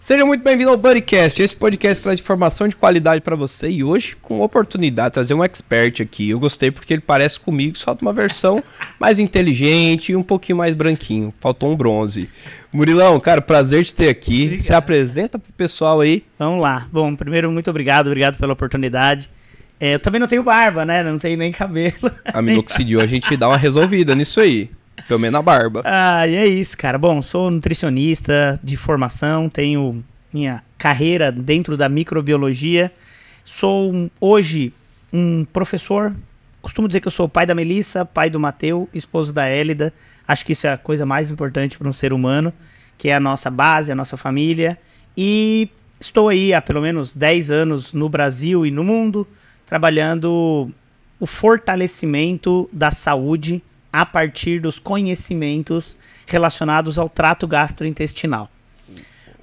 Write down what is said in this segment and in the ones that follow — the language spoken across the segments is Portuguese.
Seja muito bem-vindo ao Buddycast. Esse podcast traz informação de qualidade para você e hoje com oportunidade de trazer um expert aqui. Eu gostei porque ele parece comigo, só de uma versão mais inteligente e um pouquinho mais branquinho. Faltou um bronze. Murilão, cara, prazer te ter aqui. Obrigado. Se apresenta pro pessoal aí. Vamos lá. Bom, primeiro, muito obrigado pela oportunidade. Eu também não tenho barba, né? Não tenho nem cabelo. A minoxidil, a gente dá uma resolvida nisso aí. Pelo menos na barba. E é isso, cara. Bom, sou nutricionista de formação, tenho minha carreira dentro da microbiologia. Sou hoje um professor. Costumo dizer que eu sou pai da Melissa, pai do Mateu, esposo da Hélida. Acho que isso é a coisa mais importante para um ser humano, que é a nossa base, a nossa família. E estou aí há pelo menos 10 anos no Brasil e no mundo, trabalhando o fortalecimento da saúde a partir dos conhecimentos relacionados ao trato gastrointestinal.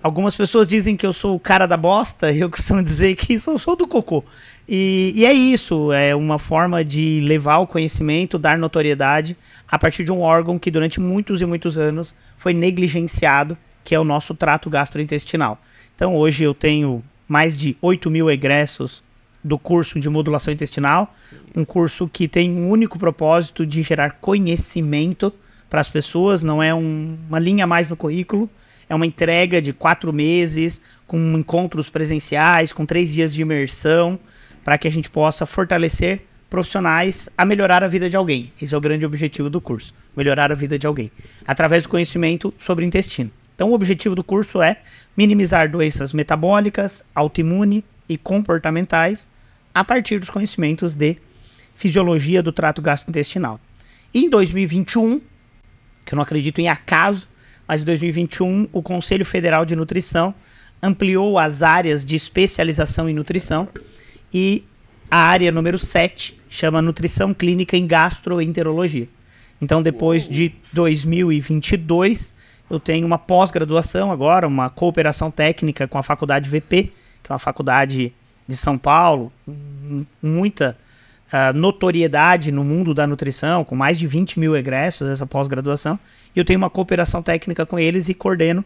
Algumas pessoas dizem que eu sou o cara da bosta, e eu costumo dizer que sou do cocô. E é isso, é uma forma de levar o conhecimento, dar notoriedade a partir de um órgão que durante muitos e muitos anos foi negligenciado, que é o nosso trato gastrointestinal. Então hoje eu tenho mais de 8.000 egressos do curso de modulação intestinal, um curso que tem um único propósito de gerar conhecimento para as pessoas, não é uma linha a mais no currículo, é uma entrega de 4 meses, com encontros presenciais, com 3 dias de imersão, para que a gente possa fortalecer profissionais a melhorar a vida de alguém. Esse é o grande objetivo do curso, melhorar a vida de alguém, através do conhecimento sobre o intestino. Então o objetivo do curso é minimizar doenças metabólicas, autoimune e comportamentais a partir dos conhecimentos de fisiologia do trato gastrointestinal. E em 2021, que eu não acredito em acaso, mas em 2021 o Conselho Federal de Nutrição ampliou as áreas de especialização em nutrição e a área número 7 chama Nutrição Clínica em Gastroenterologia. Então depois de 2022 eu tenho uma pós-graduação agora, uma cooperação técnica com a Faculdade VP, que é uma faculdade de São Paulo, muita notoriedade no mundo da nutrição, com mais de 20.000 egressos essa pós-graduação, e eu tenho uma cooperação técnica com eles e coordeno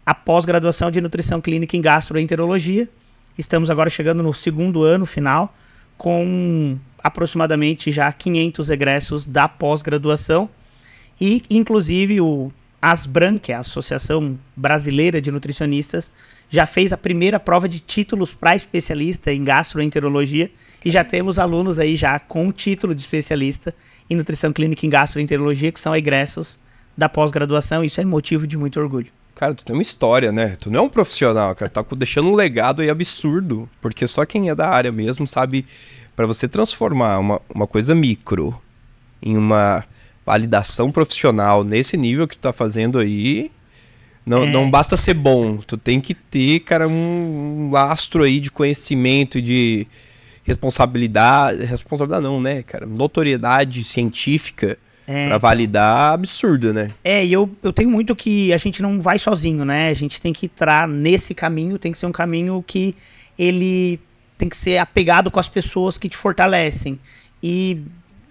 a pós-graduação de Nutrição Clínica em Gastroenterologia. Estamos agora chegando no 2º ano final, com aproximadamente já 500 egressos da pós-graduação, e inclusive o ASBRAN, que é a Associação Brasileira de Nutricionistas, já fez a primeira prova de títulos para especialista em gastroenterologia e já temos alunos aí já com o título de especialista em nutrição clínica em gastroenterologia, que são egressos da pós-graduação. Isso é motivo de muito orgulho. Cara, tu tem uma história, né? Tu não é um profissional, cara. Tá deixando um legado aí absurdo, porque só quem é da área mesmo sabe, para você transformar uma coisa micro em uma validação profissional nesse nível que tu tá fazendo aí, não basta ser bom, tu tem que ter, cara, um lastro aí de conhecimento e de responsabilidade não, né, cara, notoriedade científica pra validar absurda, né? E eu tenho muito que a gente não vai sozinho, né, a gente tem que entrar nesse caminho, tem que ser um caminho que ele tem que ser apegado com as pessoas que te fortalecem, e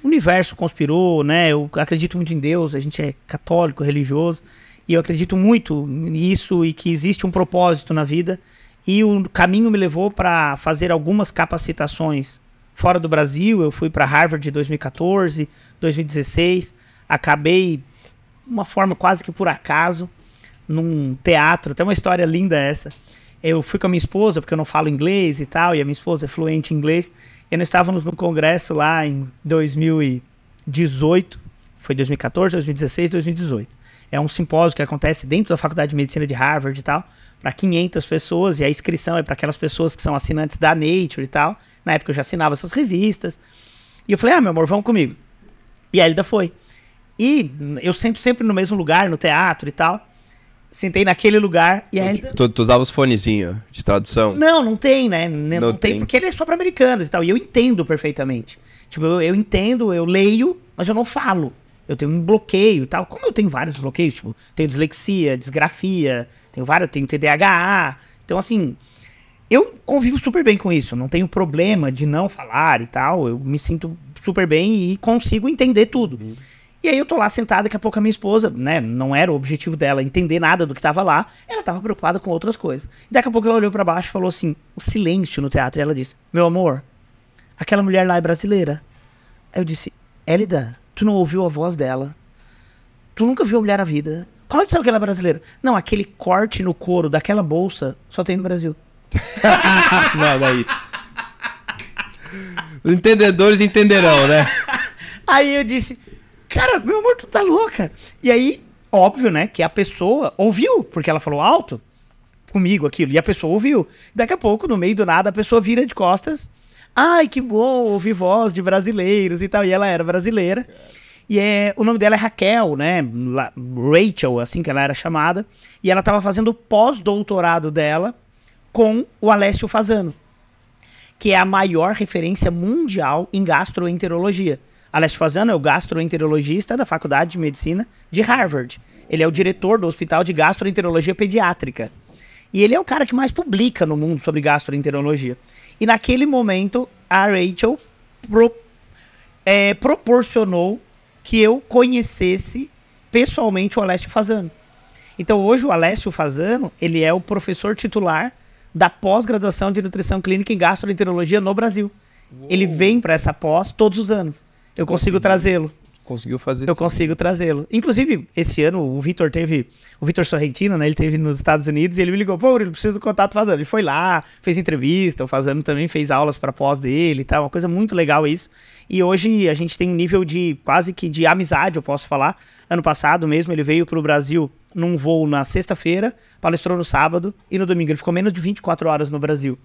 o universo conspirou, né? Eu acredito muito em Deus, a gente é católico, religioso, e eu acredito muito nisso e que existe um propósito na vida. E o caminho me levou para fazer algumas capacitações fora do Brasil. Eu fui para Harvard em 2014, 2016, acabei, de uma forma quase que por acaso, num teatro, até uma história linda essa. Eu fui com a minha esposa, porque eu não falo inglês e tal, e a minha esposa é fluente em inglês. E nós estávamos no congresso lá em 2018, foi 2014, 2016, 2018. É um simpósio que acontece dentro da Faculdade de Medicina de Harvard e tal, para 500 pessoas, e a inscrição é para aquelas pessoas que são assinantes da Nature e tal. Na época eu já assinava essas revistas. E eu falei, meu amor, vamos comigo. E a Elida foi. E eu sento sempre no mesmo lugar, no teatro e tal. Sentei naquele lugar e aí... Tu usava os fonezinhos de tradução? Não tem, né? Não tem porque ele é só para americanos e tal. E eu entendo perfeitamente. Tipo, eu entendo, eu leio, mas eu não falo. Eu tenho um bloqueio e tal. Como eu tenho vários bloqueios, tipo, tenho dislexia, disgrafia, tenho TDAH. Então, assim, eu convivo super bem com isso. Não tenho problema de não falar e tal. Eu me sinto super bem e consigo entender tudo. E aí eu tô lá sentada, daqui a pouco a minha esposa, né, não era o objetivo dela entender nada do que tava lá, ela tava preocupada com outras coisas. E daqui a pouco ela olhou pra baixo e falou assim, o silêncio no teatro, e ela disse, meu amor, aquela mulher lá é brasileira. Aí eu disse, Elida, tu não ouviu a voz dela? Tu nunca viu a mulher na vida? Como é que tu sabe que ela é brasileira? Não, aquele corte no couro daquela bolsa só tem no Brasil. Não é isso. Os entendedores entenderão, né? Aí eu disse, cara, meu amor, tu tá louca. E aí, óbvio, né, que a pessoa ouviu, porque ela falou alto comigo aquilo, e a pessoa ouviu. Daqui a pouco, no meio do nada, a pessoa vira de costas. Ai, que bom ouvir voz de brasileiros e tal. E ela era brasileira. E o nome dela é Raquel, né? Rachel, assim que ela era chamada. E ela estava fazendo o pós-doutorado dela com o Alessio Fasano, que é a maior referência mundial em gastroenterologia. Alessio Fasano é o gastroenterologista da Faculdade de Medicina de Harvard. Ele é o diretor do Hospital de Gastroenterologia Pediátrica. E ele é o cara que mais publica no mundo sobre gastroenterologia. E naquele momento, a Rachel proporcionou que eu conhecesse pessoalmente o Alessio Fasano. Então hoje o Alessio Fasano, ele é o professor titular da pós-graduação de nutrição clínica em gastroenterologia no Brasil. Uou. Ele vem para essa pós todos os anos. Eu consigo trazê-lo. Conseguiu fazer Eu consigo trazê-lo. Inclusive, esse ano o Vitor Sorrentino, né? Ele teve nos Estados Unidos e ele me ligou, pô, ele precisa do contato do Fasano. Ele foi lá, fez entrevista, o Fasano também fez aulas para pós dele e tal, uma coisa muito legal isso. E hoje a gente tem um nível de quase que de amizade, eu posso falar. Ano passado mesmo ele veio pro Brasil num voo na sexta-feira, palestrou no sábado e no domingo. Ele ficou menos de 24 horas no Brasil.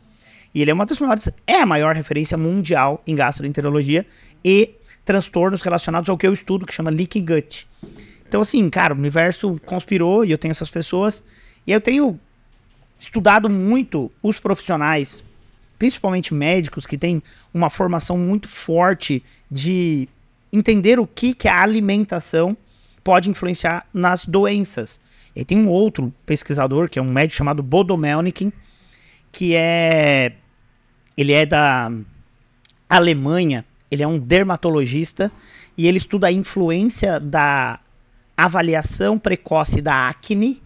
E ele é uma das maiores, é a maior referência mundial em gastroenterologia e transtornos relacionados ao que eu estudo, que chama leaky gut. Então, assim, cara, o universo conspirou e eu tenho essas pessoas. E eu tenho estudado muito os profissionais, principalmente médicos, que têm uma formação muito forte de entender o que a alimentação pode influenciar nas doenças. E tem um outro pesquisador, que é um médico chamado Bodo Melnick, que ele é da Alemanha. Ele é um dermatologista e ele estuda a influência da avaliação precoce da acne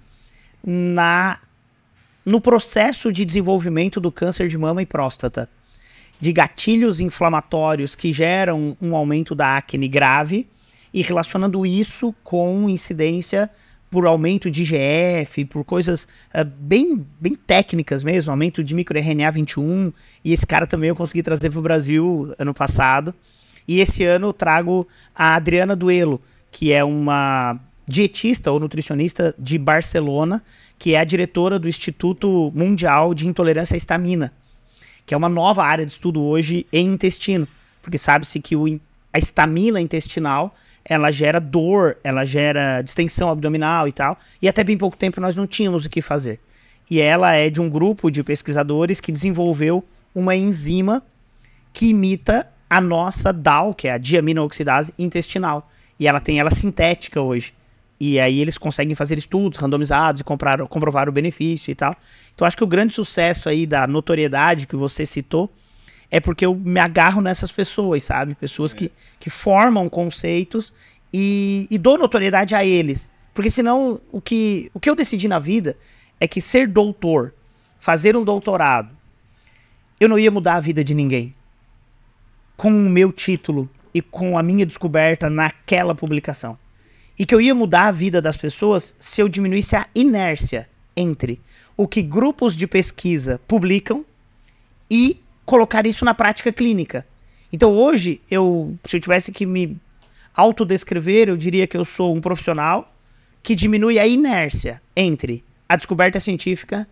no processo de desenvolvimento do câncer de mama e próstata. De gatilhos inflamatórios que geram um aumento da acne grave e relacionando isso com incidência por aumento de IGF, por coisas bem técnicas mesmo, aumento de microRNA 21, e esse cara também eu consegui trazer para o Brasil ano passado. E esse ano eu trago a Adriana Duelo, que é uma dietista ou nutricionista de Barcelona, que é a diretora do Instituto Mundial de Intolerância à Histamina, que é uma nova área de estudo hoje em intestino, porque sabe-se que a histamina intestinal ela gera dor, ela gera distensão abdominal e tal, e até bem pouco tempo nós não tínhamos o que fazer. E ela é de um grupo de pesquisadores que desenvolveu uma enzima que imita a nossa DAO, que é a diaminooxidase intestinal, e ela tem ela sintética hoje. E aí eles conseguem fazer estudos randomizados e comprovar o benefício e tal. Então acho que o grande sucesso aí da notoriedade que você citou é porque eu me agarro nessas pessoas, sabe? Pessoas que formam conceitos e dou notoriedade a eles. Porque senão o que eu decidi na vida é que ser doutor, fazer um doutorado, eu não ia mudar a vida de ninguém. Com o meu título e com a minha descoberta naquela publicação. E que eu ia mudar a vida das pessoas se eu diminuísse a inércia entre o que grupos de pesquisa publicam e colocar isso na prática clínica. Então hoje, se eu tivesse que me autodescrever, eu diria que eu sou um profissional que diminui a inércia entre a descoberta científica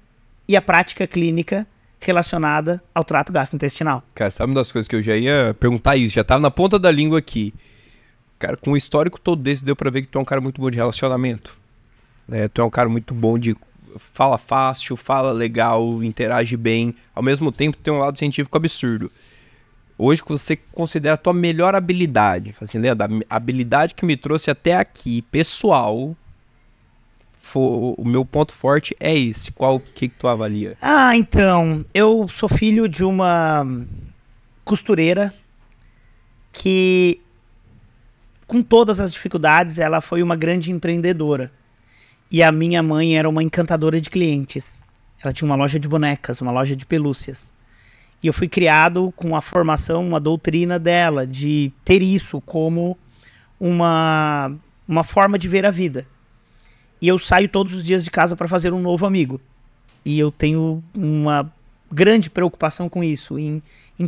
e a prática clínica relacionada ao trato gastrointestinal. Cara, sabe uma das coisas que eu já ia perguntar isso, já tava na ponta da língua aqui. Cara, com o histórico todo desse, deu pra ver que tu é um cara muito bom de relacionamento. Né? Tu é um cara muito bom de fala fácil, fala legal, interage bem. Ao mesmo tempo, tem um lado científico absurdo. Hoje, que você considera a tua melhor habilidade, assim, Leandro, a habilidade que me trouxe até aqui, pessoal, o meu ponto forte é esse. Qual que tu avalia? Ah, então, eu sou filho de uma costureira que com todas as dificuldades, ela foi uma grande empreendedora. E a minha mãe era uma encantadora de clientes. Ela tinha uma loja de bonecas, uma loja de pelúcias. E eu fui criado com a formação, uma doutrina dela, de ter isso como uma forma de ver a vida. E eu saio todos os dias de casa para fazer um novo amigo. E eu tenho uma grande preocupação com isso, em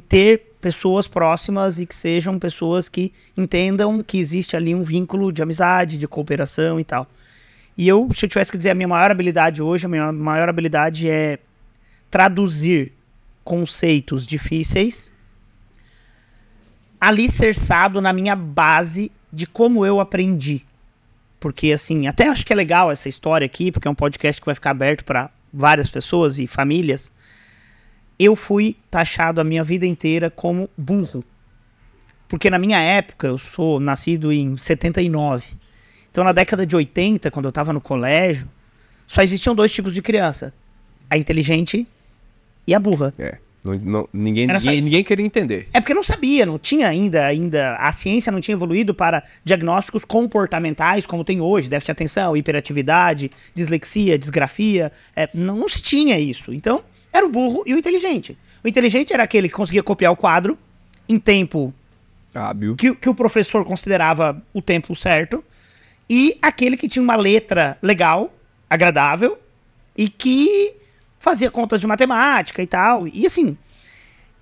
ter pessoas próximas e que sejam pessoas que entendam que existe ali um vínculo de amizade, de cooperação e tal. E se eu tivesse que dizer a minha maior habilidade hoje, a minha maior habilidade é traduzir conceitos difíceis alicerçado na minha base de como eu aprendi. Porque, assim, até acho que é legal essa história aqui, porque é um podcast que vai ficar aberto para várias pessoas e famílias. Eu fui taxado a minha vida inteira como burro. Porque na minha época, eu sou nascido em 79. Então, na década de 80, quando eu estava no colégio, só existiam 2 tipos de criança. A inteligente e a burra. Ninguém queria entender. É porque não sabia, não tinha ainda a ciência não tinha evoluído para diagnósticos comportamentais como tem hoje, déficit de atenção, hiperatividade, dislexia, disgrafia, não se tinha isso. Então, era o burro e o inteligente. O inteligente era aquele que conseguia copiar o quadro em tempo hábil, que o professor considerava o tempo certo, e aquele que tinha uma letra legal, agradável, e que fazia contas de matemática e tal. E assim,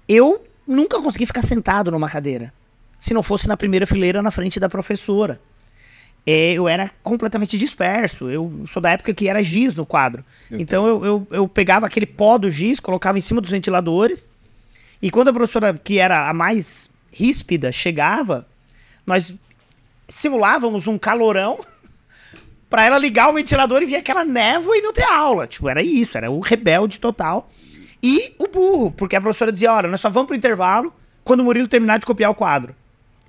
eu nunca consegui ficar sentado numa cadeira, se não fosse na primeira fileira na frente da professora. Eu era completamente disperso. Eu sou da época que era giz no quadro. Então eu pegava aquele pó do giz, colocava em cima dos ventiladores, e quando a professora, que era a mais ríspida, chegava, nós simulávamos um calorão pra ela ligar o ventilador e vir aquela névoa e não ter aula. Tipo, era isso, era o rebelde total. E o burro, porque a professora dizia, olha, nós só vamos pro intervalo quando o Murilo terminar de copiar o quadro.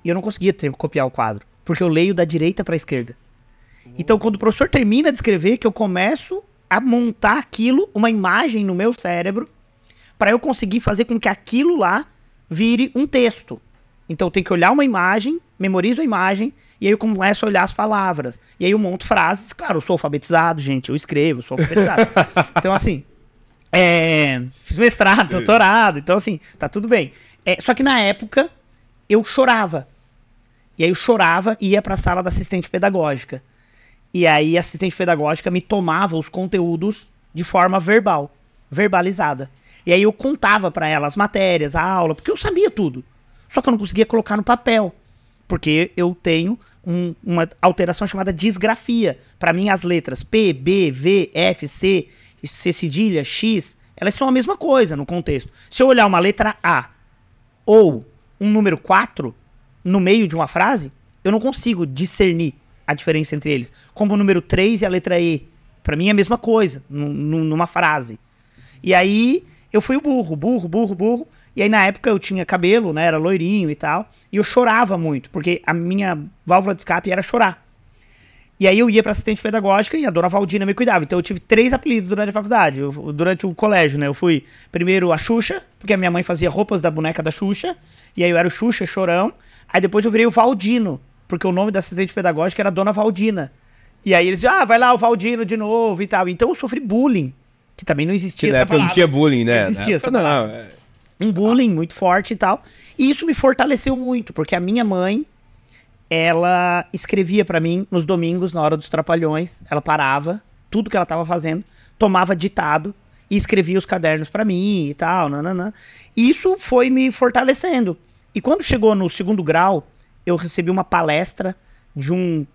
E eu não conseguia copiar o quadro, porque eu leio da direita pra esquerda. Então, quando o professor termina de escrever, que eu começo a montar aquilo, uma imagem no meu cérebro, pra eu conseguir fazer com que aquilo lá vire um texto. Então, eu tenho que olhar uma imagem, memorizo a imagem, e aí eu começo a olhar as palavras. E aí eu monto frases. Claro, eu sou alfabetizado, gente. Eu escrevo, sou alfabetizado. Então, assim, fiz mestrado, doutorado. Então, assim, tá tudo bem. Só que na época, eu chorava. E aí eu chorava e ia pra sala da assistente pedagógica. E aí a assistente pedagógica me tomava os conteúdos de forma verbalizada. E aí eu contava pra ela as matérias, a aula, porque eu sabia tudo. Só que eu não conseguia colocar no papel. Porque eu tenho uma alteração chamada disgrafia. Para mim, as letras P, B, V, F, C, C cedilha, X, elas são a mesma coisa no contexto. Se eu olhar uma letra A ou um número 4 no meio de uma frase, eu não consigo discernir a diferença entre eles. Como o número 3 e a letra E. Para mim é a mesma coisa numa frase. E aí eu fui o burro. E aí, na época, eu tinha cabelo, né? Era loirinho e tal. E eu chorava muito, porque a minha válvula de escape era chorar. E aí, eu ia pra assistente pedagógica e a dona Valdina me cuidava. Então, eu tive 3 apelidos durante a faculdade, durante o colégio, né? Eu fui, primeiro, a Xuxa, porque a minha mãe fazia roupas da boneca da Xuxa. E aí, eu era o Xuxa, chorão. Aí, depois, eu virei o Valdino, porque o nome da assistente pedagógica era Dona Valdina. E aí, eles diziam, vai lá o Valdino de novo e tal. Então, eu sofri bullying, que também não existia essa palavra. Não tinha bullying, né? Não existia essa palavra. Um bullying muito forte e tal. E isso me fortaleceu muito, porque a minha mãe, ela escrevia pra mim nos domingos, na hora dos trapalhões. Ela parava tudo que ela tava fazendo, tomava ditado e escrevia os cadernos pra mim e tal. E isso foi me fortalecendo. E quando chegou no 2º grau, eu recebi uma palestra de um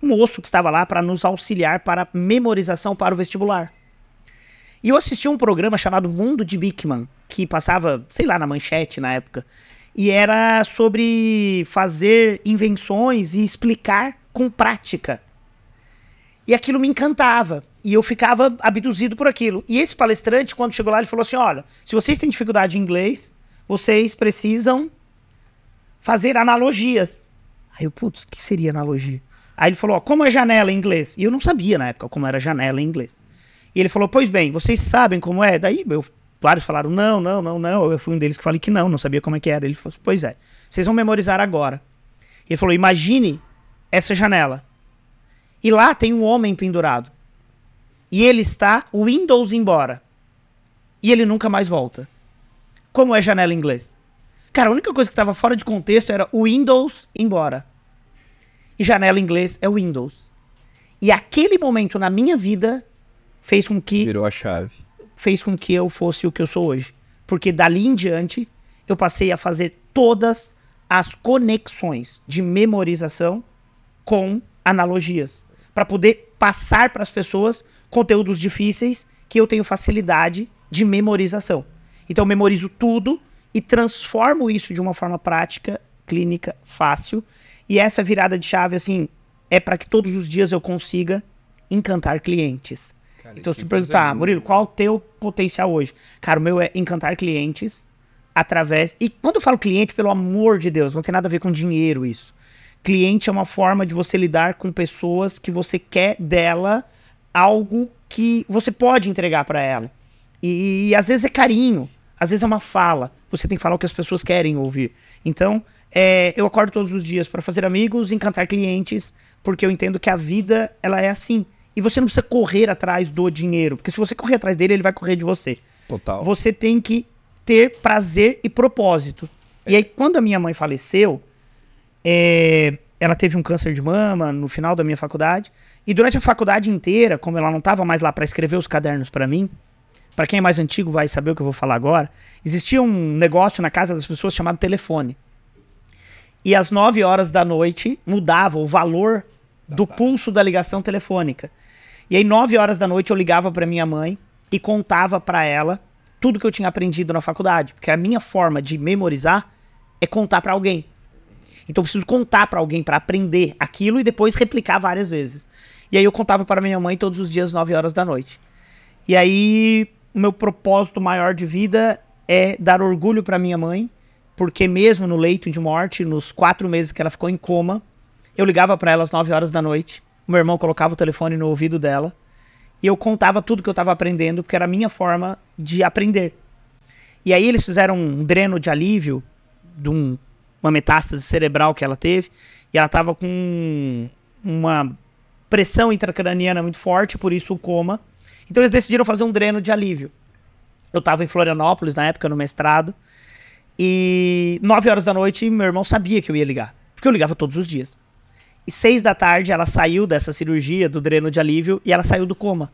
moço que estava lá para nos auxiliar para memorização para o vestibular. E eu assisti um programa chamado Mundo de Bikman, que passava, sei lá, na Manchete na época. E era sobre fazer invenções e explicar com prática. E aquilo me encantava. E eu ficava abduzido por aquilo. E esse palestrante, quando chegou lá, ele falou assim, olha, se vocês têm dificuldade em inglês, vocês precisam fazer analogias. Aí eu, putz, o que seria analogia? Aí ele falou, ó, como é janela em inglês? E eu não sabia na época como era janela em inglês. E ele falou, pois bem, vocês sabem como é? Daí vários falaram, não. Eu fui um deles que falei que não sabia como é que era. Ele falou, pois é, vocês vão memorizar agora. Ele falou, imagine essa janela. E lá tem um homem pendurado. E ele está Windows embora. E ele nunca mais volta. Como é janela em inglês? Cara, a única coisa que estava fora de contexto era Windows embora. E janela em inglês é Windows. E aquele momento na minha vida fez com que... Virou a chave. Fez com que eu fosse o que eu sou hoje. Porque dali em diante, eu passei a fazer todas as conexões de memorização com analogias. Para poder passar para as pessoas conteúdos difíceis que eu tenho facilidade de memorização. Então eu memorizo tudo e transformo isso de uma forma prática, clínica, fácil. E essa virada de chave, assim, é para que todos os dias eu consiga encantar clientes. Cara, então se tu perguntar, Murilo, qual é o teu potencial hoje? Cara, o meu é encantar clientes através... E quando eu falo cliente, pelo amor de Deus, não tem nada a ver com dinheiro isso. Cliente é uma forma de você lidar com pessoas que você quer dela algo que você pode entregar para ela. E às vezes é carinho, às vezes é uma fala. Você tem que falar o que as pessoas querem ouvir. Então, eu acordo todos os dias para fazer amigos, encantar clientes, porque eu entendo que a vida, ela é assim. E você não precisa correr atrás do dinheiro, porque se você correr atrás dele, ele vai correr de você. Total. Você tem que ter prazer e propósito. E aí, quando a minha mãe faleceu, ela teve um câncer de mama no final da minha faculdade. E durante a faculdade inteira, como ela não estava mais lá para escrever os cadernos para mim, para quem é mais antigo vai saber o que eu vou falar agora, existia um negócio na casa das pessoas chamado telefone. E às 9 horas da noite mudava o valor do pulso da ligação telefônica. E aí 9 horas da noite eu ligava para minha mãe e contava para ela tudo que eu tinha aprendido na faculdade. Porque a minha forma de memorizar é contar para alguém. Então eu preciso contar para alguém para aprender aquilo e depois replicar várias vezes. E aí eu contava para minha mãe todos os dias 9 horas da noite. E aí o meu propósito maior de vida é dar orgulho para minha mãe, porque mesmo no leito de morte, nos 4 meses que ela ficou em coma, eu ligava para ela às 9 horas da noite, o meu irmão colocava o telefone no ouvido dela e eu contava tudo que eu estava aprendendo, porque era a minha forma de aprender. E aí eles fizeram um dreno de alívio de uma metástase cerebral que ela teve, e ela estava com uma pressão intracraniana muito forte, por isso o coma. Então eles decidiram fazer um dreno de alívio. Eu estava em Florianópolis, na época, no mestrado, e 9 horas da noite, meu irmão sabia que eu ia ligar, porque eu ligava todos os dias. E 6 da tarde, ela saiu dessa cirurgia, do dreno de alívio, e ela saiu do coma.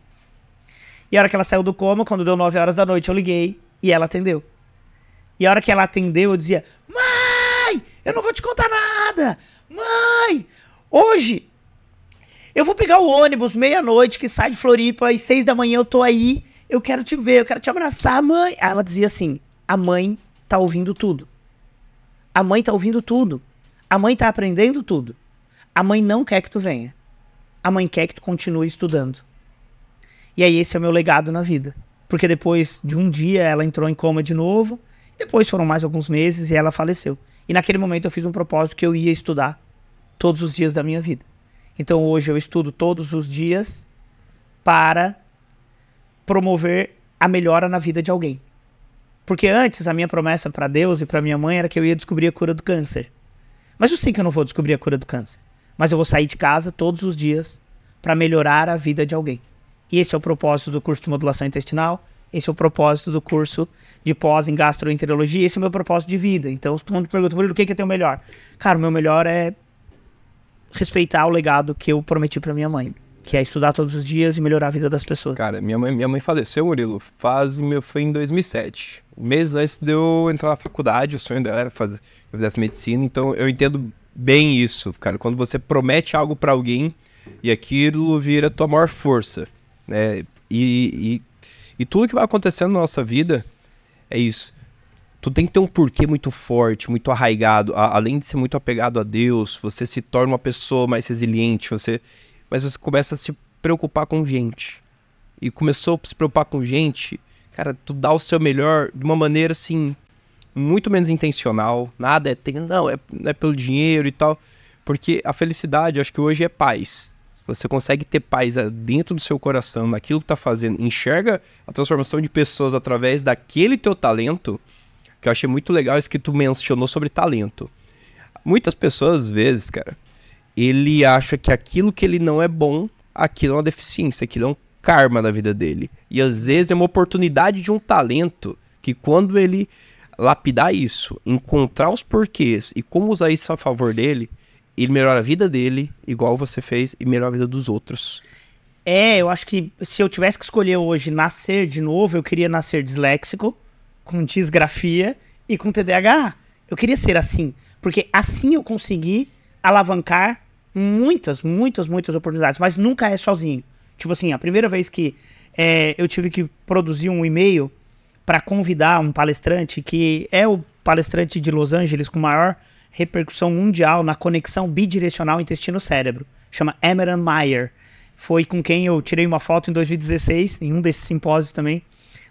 E a hora que ela saiu do coma, quando deu 9 horas da noite, eu liguei, e ela atendeu. E a hora que ela atendeu, eu dizia, mãe, eu não vou te contar nada. Mãe, hoje eu vou pegar o ônibus meia-noite que sai de Floripa e 6 da manhã eu tô aí. Eu quero te ver, eu quero te abraçar, mãe. Aí ela dizia assim, a mãe tá ouvindo tudo. A mãe tá ouvindo tudo. A mãe tá aprendendo tudo. A mãe não quer que tu venha. A mãe quer que tu continue estudando. E aí esse é o meu legado na vida. Porque depois de um dia ela entrou em coma de novo. Depois foram mais alguns meses e ela faleceu. E naquele momento eu fiz um propósito que eu ia estudar todos os dias da minha vida. Então hoje eu estudo todos os dias para promover a melhora na vida de alguém. Porque antes a minha promessa para Deus e para minha mãe era que eu ia descobrir a cura do câncer. Mas eu sei que eu não vou descobrir a cura do câncer. Mas eu vou sair de casa todos os dias para melhorar a vida de alguém. E esse é o propósito do curso de modulação intestinal. Esse é o propósito do curso de pós em gastroenterologia. Esse é o meu propósito de vida. Então, todo mundo pergunta, Murilo, o que é teu melhor? Cara, o meu melhor é respeitar o legado que eu prometi pra minha mãe, que é estudar todos os dias e melhorar a vida das pessoas. Cara, minha mãe faleceu, Murilo, foi em 2007. Um mês antes de eu entrar na faculdade, o sonho dela era que eu fizesse medicina, então eu entendo bem isso, cara. Quando você promete algo pra alguém e aquilo vira tua maior força, né? E tudo que vai acontecendo na nossa vida é isso. Tu tem que ter um porquê muito forte, muito arraigado. Além de ser muito apegado a Deus, você se torna uma pessoa mais resiliente. Mas você começa a se preocupar com gente. E começou a se preocupar com gente, cara, tu dá o seu melhor de uma maneira, assim, muito menos intencional. Nada não é pelo dinheiro e tal. Porque a felicidade, acho que hoje é paz. Você consegue ter paz dentro do seu coração, naquilo que tá fazendo, enxerga a transformação de pessoas através daquele teu talento, que eu achei muito legal isso que tu mencionou sobre talento. Muitas pessoas, às vezes, cara, ele acha que aquilo que ele não é bom, aquilo é uma deficiência, aquilo é um karma na vida dele. E às vezes é uma oportunidade de um talento que quando ele lapidar isso, encontrar os porquês e como usar isso a favor dele, ele melhora a vida dele, igual você fez, e melhora a vida dos outros. Eu acho que se eu tivesse que escolher hoje nascer de novo, eu queria nascer disléxico, com disgrafia e com TDAH. Eu queria ser assim, porque assim eu consegui alavancar muitas oportunidades, mas nunca é sozinho. Tipo assim, a primeira vez que eu tive que produzir um e-mail para convidar um palestrante, que é o palestrante de Los Angeles com maior repercussão mundial na conexão bidirecional intestino-cérebro, chama Emerald Meyer. Foi com quem eu tirei uma foto em 2016, em um desses simpósios também,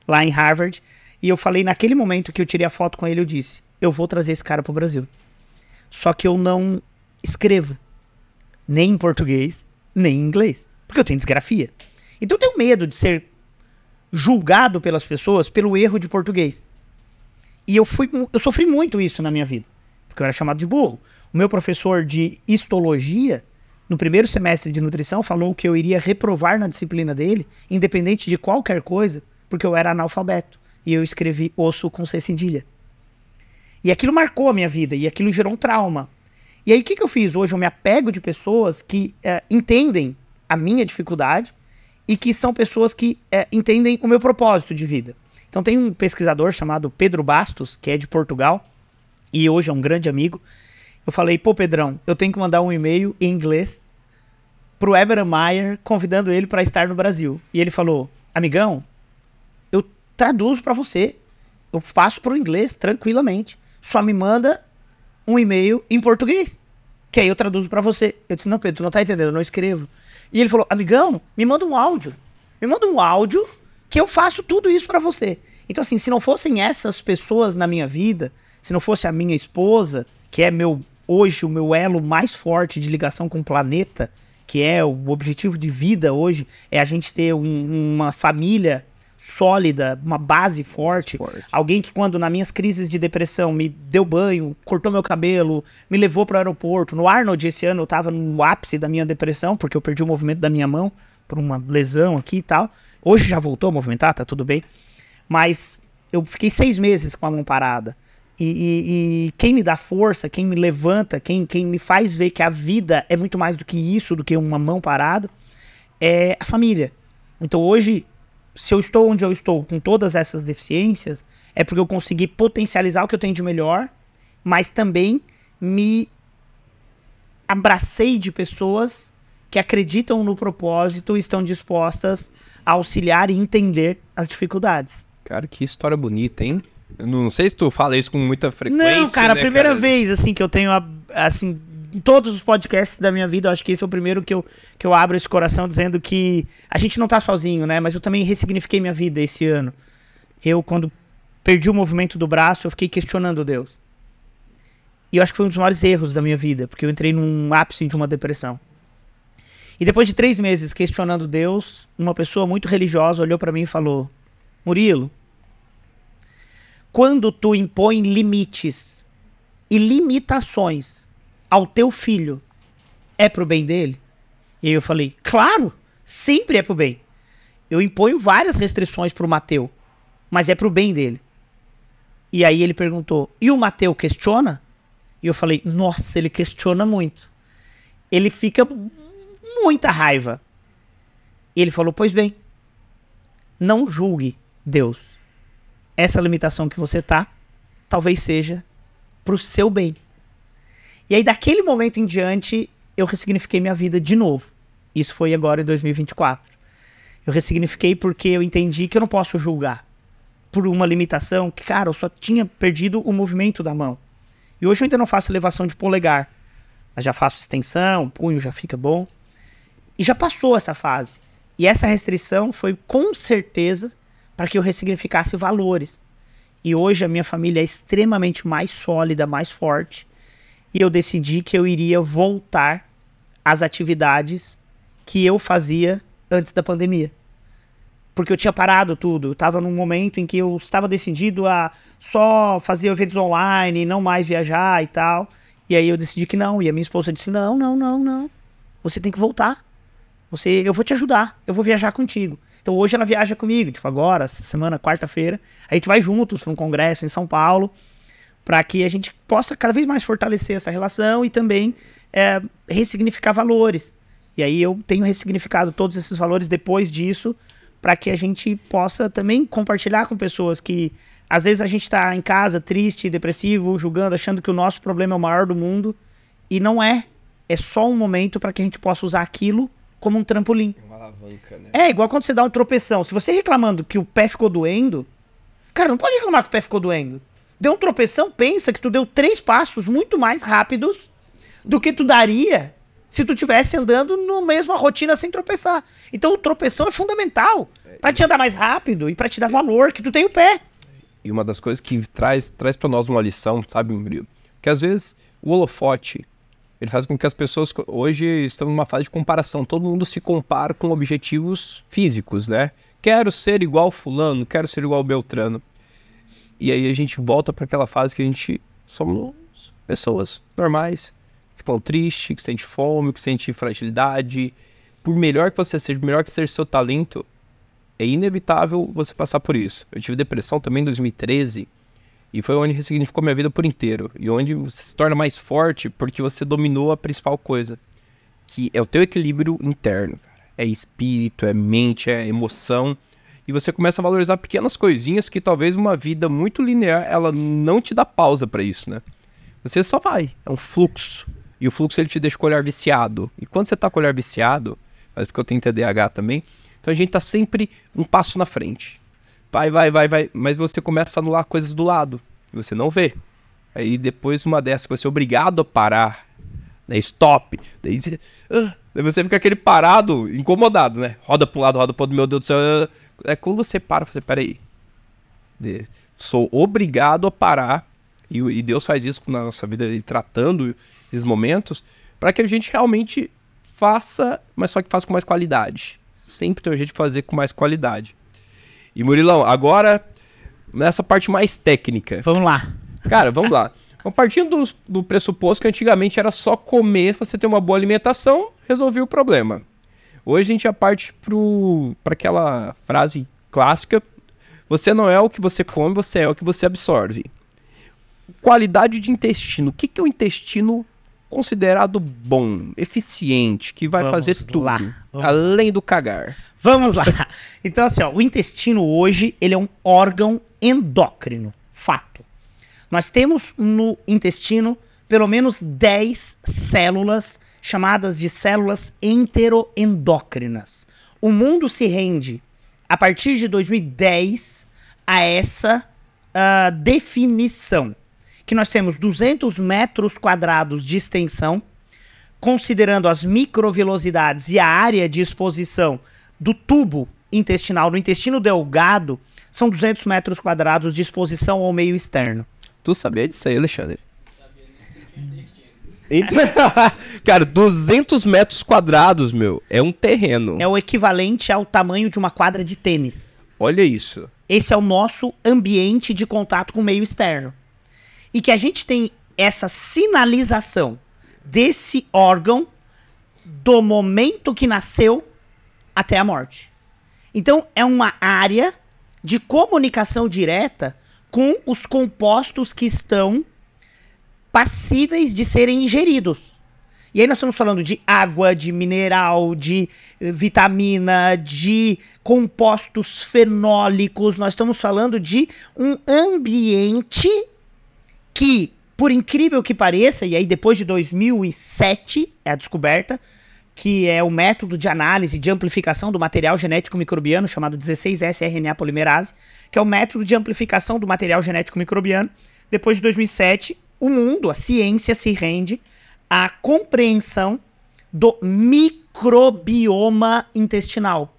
lá em Harvard. E eu falei, naquele momento que eu tirei a foto com ele, eu disse, eu vou trazer esse cara pro Brasil. Só que eu não escrevo, nem em português, nem em inglês, porque eu tenho disgrafia. Então eu tenho medo de ser julgado pelas pessoas pelo erro de português. E eu sofri muito isso na minha vida, porque eu era chamado de burro. O meu professor de histologia, no primeiro semestre de nutrição, falou que eu iria reprovar na disciplina dele, independente de qualquer coisa, porque eu era analfabeto. E eu escrevi osso com C cedilha. E aquilo marcou a minha vida, e aquilo gerou um trauma. E aí o que eu fiz? Hoje eu me apego de pessoas que entendem a minha dificuldade e que são pessoas que entendem o meu propósito de vida. Então tem um pesquisador chamado Pedro Bastos, que é de Portugal, e hoje é um grande amigo. Eu falei, pô, Pedrão, eu tenho que mandar um e-mail em inglês pro Emerald Meyer, convidando ele para estar no Brasil. E ele falou, amigão, eu traduzo para você, eu faço pro inglês tranquilamente, só me manda um e-mail em português, que aí eu traduzo para você. Eu disse, não, Pedro, tu não tá entendendo, eu não escrevo. E ele falou, amigão, me manda um áudio que eu faço tudo isso para você. Então assim, se não fossem essas pessoas na minha vida, se não fosse a minha esposa, que é hoje o meu elo mais forte de ligação com o planeta, que é o objetivo de vida hoje, é a gente ter uma família sólida, uma base forte. Alguém que quando nas minhas crises de depressão me deu banho, cortou meu cabelo, me levou para o aeroporto. No Arnold esse ano eu tava no ápice da minha depressão, porque eu perdi o movimento da minha mão por uma lesão aqui e tal. Hoje já voltou a movimentar, tá tudo bem. Mas eu fiquei 6 meses com a mão parada. E quem me dá força, quem me levanta, quem me faz ver que a vida é muito mais do que isso, do que uma mão parada, é a família. Então hoje, se eu estou onde eu estou com todas essas deficiências, é porque eu consegui potencializar o que eu tenho de melhor, mas também me abracei de pessoas que acreditam no propósito e estão dispostas a auxiliar e entender as dificuldades. Cara, que história bonita, hein? Eu não sei se tu fala isso com muita frequência. Não, cara, a primeira vez, assim, que eu tenho, assim, em todos os podcasts da minha vida, eu acho que esse é o primeiro que eu abro esse coração dizendo que a gente não tá sozinho, né? Mas eu também ressignifiquei minha vida esse ano. Eu, quando perdi o movimento do braço, eu fiquei questionando Deus. E eu acho que foi um dos maiores erros da minha vida, porque eu entrei num ápice de uma depressão. E depois de 3 meses questionando Deus, uma pessoa muito religiosa olhou pra mim e falou, Murilo, quando tu impõe limites e limitações ao teu filho, é pro bem dele? E aí eu falei, claro, sempre é pro bem. Eu imponho várias restrições pro Mateu, mas é pro bem dele. E aí ele perguntou, e o Mateu questiona? E eu falei, nossa, ele questiona muito. Ele fica muita raiva. E ele falou, pois bem, não julgue Deus. Essa limitação que você tá, talvez seja pro seu bem. E aí, daquele momento em diante, eu ressignifiquei minha vida de novo. Isso foi agora em 2024. Eu ressignifiquei porque eu entendi que eu não posso julgar por uma limitação que, cara, eu só tinha perdido o movimento da mão. E hoje eu ainda não faço elevação de polegar. Mas já faço extensão, o punho já fica bom. E já passou essa fase. E essa restrição foi com certeza para que eu ressignificasse valores. E hoje a minha família é extremamente mais sólida, mais forte. E eu decidi que eu iria voltar às atividades que eu fazia antes da pandemia. Porque eu tinha parado tudo. Eu estava num momento em que eu estava decidido a só fazer eventos online, não mais viajar e tal. E aí eu decidi que não. E a minha esposa disse, não, não, não, não. Você tem que voltar. Eu vou te ajudar. Eu vou viajar contigo. Então hoje ela viaja comigo. Tipo, agora, essa semana, quarta-feira. A gente vai juntos para um congresso em São Paulo. Para que a gente possa cada vez mais fortalecer essa relação e também ressignificar valores. E aí eu tenho ressignificado todos esses valores depois disso, para que a gente possa também compartilhar com pessoas que às vezes a gente está em casa triste, depressivo, julgando, achando que o nosso problema é o maior do mundo, e não é. É só um momento para que a gente possa usar aquilo como um trampolim. Uma alavanca, né? É igual quando você dá um tropeção. Se você reclamando que o pé ficou doendo, cara, não pode reclamar que o pé ficou doendo. Deu um tropeção, pensa que tu deu 3 passos muito mais rápidos do que tu daria se tu tivesse andando na mesma rotina sem tropeçar. Então o tropeção é fundamental para te andar mais rápido e para te dar valor que tu tem o pé. E uma das coisas que traz para nós uma lição, sabe, Murilo? Que às vezes o holofote, ele faz com que as pessoas hoje estão numa fase de comparação. Todo mundo se compara com objetivos físicos, né? Quero ser igual fulano, quero ser igual Beltrano. E aí a gente volta para aquela fase que a gente somos pessoas normais, ficam tristes, que sente fome, que sente fragilidade. Por melhor que você seja, por melhor que seja o seu talento, é inevitável você passar por isso. Eu tive depressão também em 2013 e foi onde ressignificou minha vida por inteiro. E onde você se torna mais forte porque você dominou a principal coisa, que é o teu equilíbrio interno, cara. É espírito, é mente, é emoção. E você começa a valorizar pequenas coisinhas que talvez uma vida muito linear, ela não te dá pausa pra isso, né? Você só vai, é um fluxo. E o fluxo ele te deixa com o olhar viciado. E quando você tá com o olhar viciado, mas porque eu tenho TDAH também, então a gente tá sempre um passo na frente. Vai, mas você começa a anular coisas do lado. E você não vê. Aí depois uma dessas que você é obrigado a parar, né? Stop. Daí você fica aquele parado, incomodado, né? Roda pra um lado, roda pro outro, meu Deus do céu. É quando você para, você, peraí. Sou obrigado a parar. E Deus faz isso na nossa vida, ele tratando esses momentos, para que a gente realmente faça, mas só que faça com mais qualidade. Sempre tem um jeito de fazer com mais qualidade. E Murilão, agora, nessa parte mais técnica. Vamos lá. Cara, vamos lá. Partindo do pressuposto que antigamente era só comer, você ter uma boa alimentação, resolvia o problema. Hoje a gente já parte para aquela frase clássica: você não é o que você come, você é o que você absorve. Qualidade de intestino. O que é o intestino considerado bom, eficiente, que vai fazer tudo, além do cagar? Vamos lá. Então assim, ó, o intestino hoje, ele é um órgão endócrino. Fato. Nós temos no intestino pelo menos 10 células chamadas de células enteroendócrinas. O mundo se rende, a partir de 2010, a essa definição. Que nós temos 200 metros quadrados de extensão, considerando as microvelocidades e a área de exposição do tubo intestinal, no intestino delgado, são 200 metros quadrados de exposição ao meio externo. Tu sabia disso aí, Alexandre? Cara, 200 metros quadrados, meu, é um terreno. É o equivalente ao tamanho de uma quadra de tênis. Olha isso. Esse é o nosso ambiente de contato com o meio externo. E que a gente tem essa sinalização desse órgão do momento que nasceu até a morte. Então, é uma área de comunicação direta com os compostos que estão passíveis de serem ingeridos. E aí nós estamos falando de água, de mineral, de vitamina, de compostos fenólicos. Nós estamos falando de um ambiente que, por incrível que pareça, e aí depois de 2007 é a descoberta, que é o método de análise de amplificação do material genético microbiano, chamado 16S-RNA polimerase, que é o método de amplificação do material genético microbiano. Depois de 2007, o mundo, a ciência, se rende à compreensão do microbioma intestinal.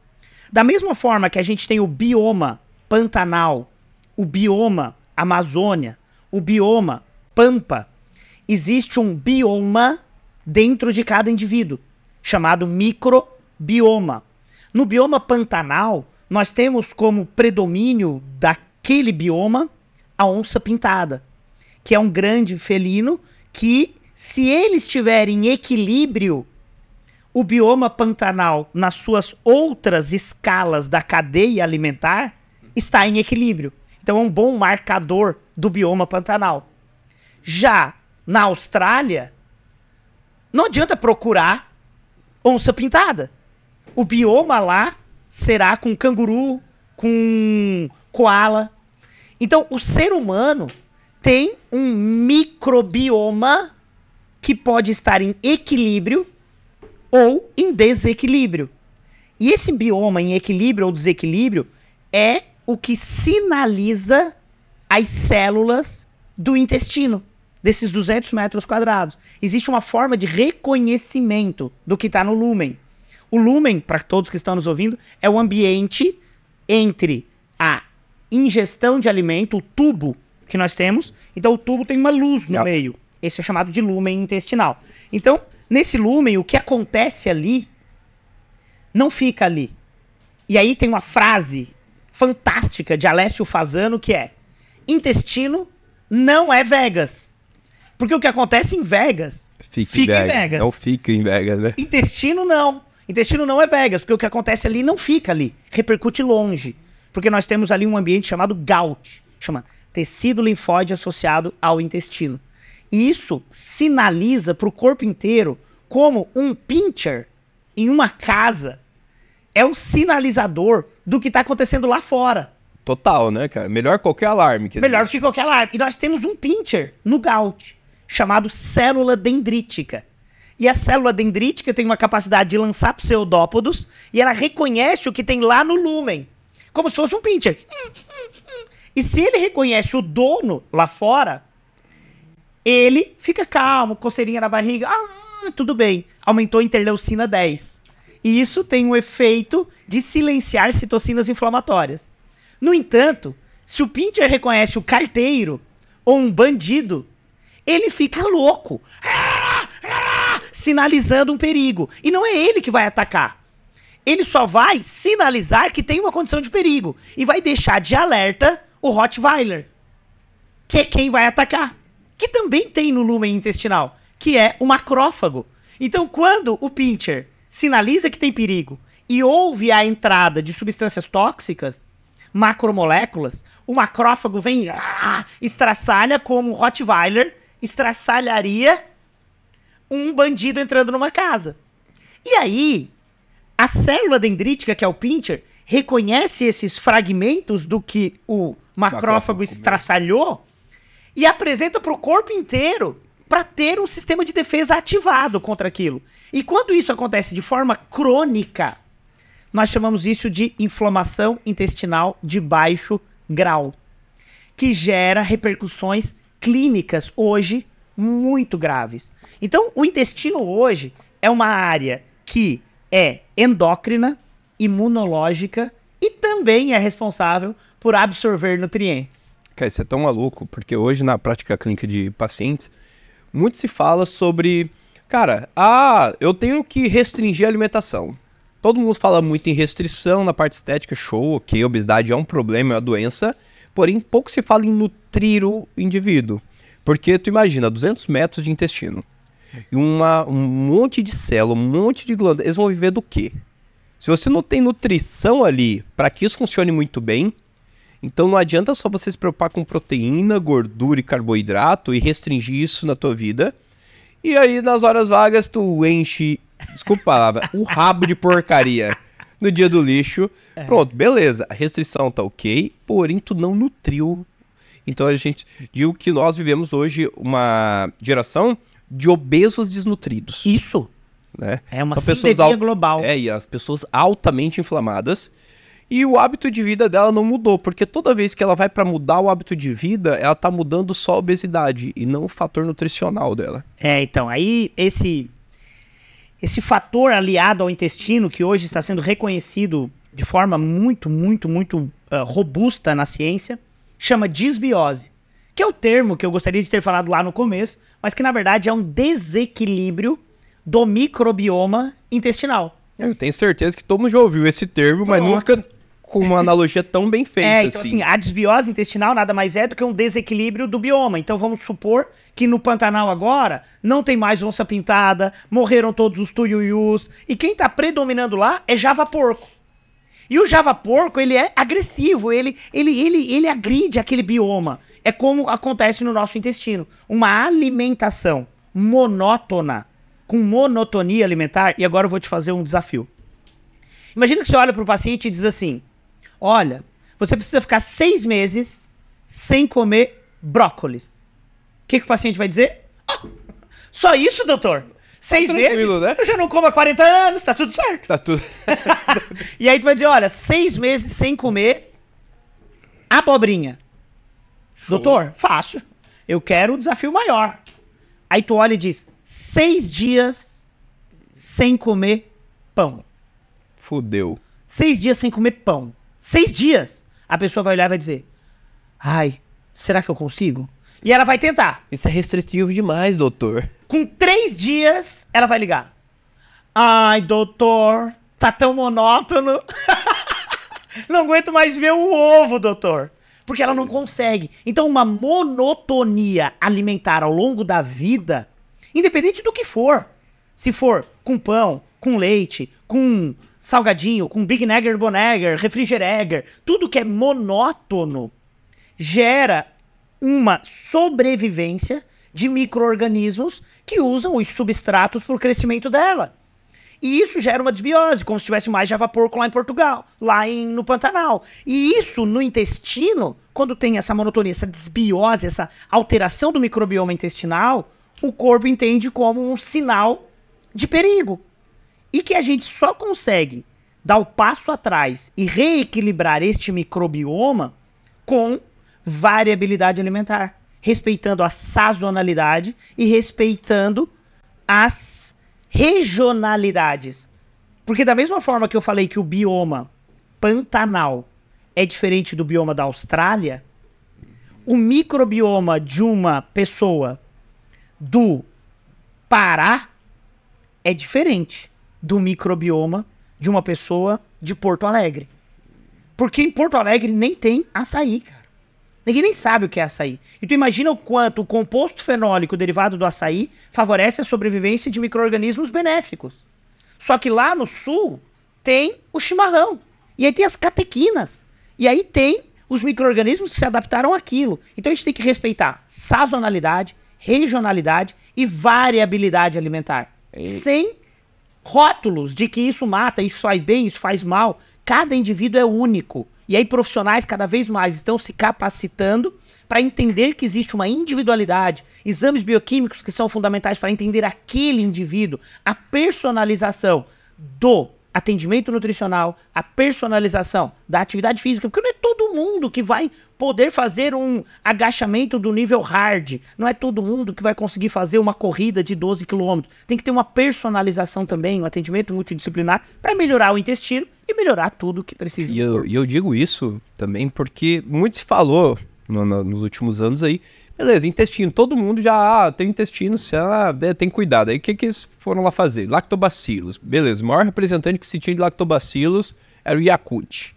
Da mesma forma que a gente tem o bioma Pantanal, o bioma Amazônia, o bioma Pampa, existe um bioma dentro de cada indivíduo, chamado microbioma. No bioma Pantanal, nós temos como predomínio daquele bioma a onça pintada, que é um grande felino que Se ele estiver em equilíbrio, o bioma pantanal, nas suas outras escalas da cadeia alimentar, está em equilíbrio. Então é um bom marcador do bioma pantanal. Já na Austrália, não adianta procurar onça pintada. O bioma lá será com canguru, com koala. Então o ser humano tem um microbioma que pode estar em equilíbrio ou em desequilíbrio. E esse bioma em equilíbrio ou desequilíbrio é o que sinaliza as células do intestino, desses 200 metros quadrados. Existe uma forma de reconhecimento do que está no lúmen. O lúmen, para todos que estão nos ouvindo, é o ambiente entre a ingestão de alimento, o tubo que nós temos. Então o tubo tem uma luz no meio. Esse é chamado de lúmen intestinal. Então, nesse lúmen, o que acontece ali não fica ali. E aí tem uma frase fantástica de Alessio Fasano que é: intestino não é Vegas. Porque o que acontece em Vegas, fica em Vegas. Não fica em Vegas, né? Intestino não. Intestino não é Vegas, porque o que acontece ali não fica ali. Repercute longe. Porque nós temos ali um ambiente chamado GALT. Chama tecido linfóide associado ao intestino. E isso sinaliza para o corpo inteiro como um pincher em uma casa é o sinalizador do que está acontecendo lá fora. Total, né, cara? Melhor qualquer alarme. Melhor que qualquer alarme. E nós temos um pincher no GALT, chamado célula dendrítica. E a célula dendrítica tem uma capacidade de lançar pseudópodos e ela reconhece o que tem lá no lúmen, como se fosse um pincher. E se ele reconhece o dono lá fora, ele fica calmo, coceirinha na barriga. Ah, tudo bem. Aumentou a interleucina 10. E isso tem um efeito de silenciar citocinas inflamatórias. No entanto, se o pincher reconhece o carteiro ou um bandido, ele fica louco, sinalizando um perigo. E não é ele que vai atacar. Ele só vai sinalizar que tem uma condição de perigo. E vai deixar de alerta o Rottweiler, que é quem vai atacar. Que também tem no lúmen intestinal, que é o macrófago. Então, quando o pincher sinaliza que tem perigo e houve a entrada de substâncias tóxicas, macromoléculas, o macrófago vem, estraçalha como o Rottweiler estraçalharia um bandido entrando numa casa. E aí, a célula dendrítica, que é o pincher, reconhece esses fragmentos do que o macrófago estraçalhou e apresenta para o corpo inteiro para ter um sistema de defesa ativado contra aquilo. E quando isso acontece de forma crônica, nós chamamos isso de inflamação intestinal de baixo grau, que gera repercussões clínicas hoje muito graves. Então, o intestino hoje é uma área que é endócrina, imunológica e também é responsável por absorver nutrientes. Cara, isso é tão maluco, porque hoje na prática clínica de pacientes, muito se fala sobre, cara, eu tenho que restringir a alimentação. Todo mundo fala muito em restrição na parte estética, show, ok, obesidade é um problema, é uma doença, porém pouco se fala em nutrir o indivíduo. Porque tu imagina, 200 metros de intestino, e um monte de célula, um monte de glândula, eles vão viver do quê? Se você não tem nutrição ali, para que isso funcione muito bem, então não adianta só você se preocupar com proteína, gordura e carboidrato e restringir isso na tua vida. E aí nas horas vagas tu enche, desculpa a palavra, o rabo de porcaria no dia do lixo. Pronto, beleza, a restrição tá ok, porém tu não nutriu. Então a gente diz que nós vivemos hoje uma geração de obesos desnutridos. Isso. Né? É uma pandemia global. E as pessoas altamente inflamadas. E o hábito de vida dela não mudou, porque toda vez que ela vai para mudar o hábito de vida, ela tá mudando só a obesidade e não o fator nutricional dela. Então, aí esse fator aliado ao intestino, que hoje está sendo reconhecido de forma muito robusta na ciência, chama disbiose, que é o termo que eu gostaria de ter falado lá no começo, mas que na verdade é um desequilíbrio do microbioma intestinal. Eu tenho certeza que todo mundo já ouviu esse termo, mas nunca com uma analogia tão bem feita então assim, a desbiose intestinal nada mais é do que um desequilíbrio do bioma. Então vamos supor que no Pantanal agora não tem mais onça-pintada, morreram todos os tuiuius, e quem tá predominando lá é java-porco. E o java-porco, ele é agressivo, ele agride aquele bioma. É como acontece no nosso intestino. Uma alimentação monótona, com monotonia alimentar, e agora eu vou te fazer um desafio. Imagina que você olha para o paciente e diz assim, olha, você precisa ficar 6 meses sem comer brócolis. O que o paciente vai dizer? Oh, só isso, doutor? 6 meses? Né? Eu já não como há 40 anos, tá tudo certo. Tá tudo. E aí tu vai dizer, olha, 6 meses sem comer abobrinha. Show. Doutor, fácil. Eu quero um desafio maior. Aí tu olha e diz, 6 dias sem comer pão. Fudeu. 6 dias sem comer pão. 6 dias. A pessoa vai olhar e vai dizer, ai, será que eu consigo? E ela vai tentar. Isso é restritivo demais, doutor. Com 3 dias, ela vai ligar. Ai, doutor, tá tão monótono. Não aguento mais ver o ovo, doutor. Porque ela não consegue. Então, uma monotonia alimentar ao longo da vida, independente do que for. Se for com pão, com leite, com salgadinho, com Big Nagger, Bonegger, Refrigeregger, tudo que é monótono gera uma sobrevivência de micro-organismos que usam os substratos para o crescimento dela. E isso gera uma desbiose, como se tivesse mais java-porco lá em Portugal, no Pantanal. E isso no intestino, quando tem essa monotonia, essa desbiose, essa alteração do microbioma intestinal, o corpo entende como um sinal de perigo. E que a gente só consegue dar o passo atrás e reequilibrar este microbioma com variabilidade alimentar, respeitando a sazonalidade e respeitando as regionalidades. Porque da mesma forma que eu falei que o bioma Pantanal é diferente do bioma da Austrália, o microbioma de uma pessoa do Pará é diferente do microbioma de uma pessoa de Porto Alegre. Porque em Porto Alegre nem tem açaí, cara. Ninguém nem sabe o que é açaí. E tu imagina o quanto o composto fenólico derivado do açaí favorece a sobrevivência de micro-organismos benéficos. Só que lá no sul tem o chimarrão. E aí tem as catequinas. E aí tem os micro-organismos que se adaptaram àquilo. Então a gente tem que respeitar sazonalidade, regionalidade e variabilidade alimentar. Sem rótulos de que isso mata, isso faz bem, isso faz mal. Cada indivíduo é único. E aí profissionais cada vez mais estão se capacitando para entender que existe uma individualidade, exames bioquímicos que são fundamentais para entender aquele indivíduo, a personalização do atendimento nutricional, a personalização da atividade física, porque não é todo mundo que vai poder fazer um agachamento do nível hard, não é todo mundo que vai conseguir fazer uma corrida de 12 km. Tem que ter uma personalização também, um atendimento multidisciplinar para melhorar o intestino e melhorar tudo que precisa. E eu digo isso também porque muito se falou nos últimos anos aí, beleza, intestino, todo mundo já tem intestino, tem cuidado. Aí o que eles foram lá fazer? Lactobacilos. Beleza, o maior representante que se tinha de lactobacilos era o Yakult.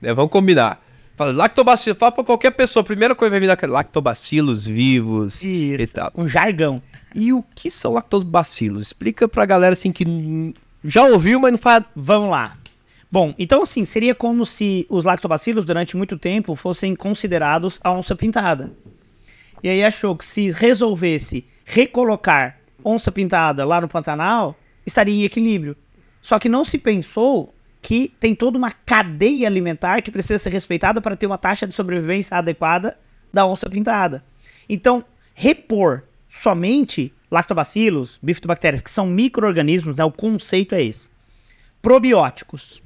Vamos combinar. Fala, lactobacilos, fala pra qualquer pessoa, a primeira coisa que vai vir daquela lactobacilos vivos e tal. Um jargão. E o que são lactobacilos? Explica pra galera assim que já ouviu, mas não fala. Vamos lá. Bom, então assim, seria como se os lactobacilos durante muito tempo fossem considerados a onça-pintada. E aí achou que se resolvesse recolocar onça-pintada lá no Pantanal, estaria em equilíbrio. Só que não se pensou que tem toda uma cadeia alimentar que precisa ser respeitada para ter uma taxa de sobrevivência adequada da onça-pintada. Então, repor somente lactobacilos, bifidobactérias, que são micro-organismos, né, o conceito é esse. Probióticos,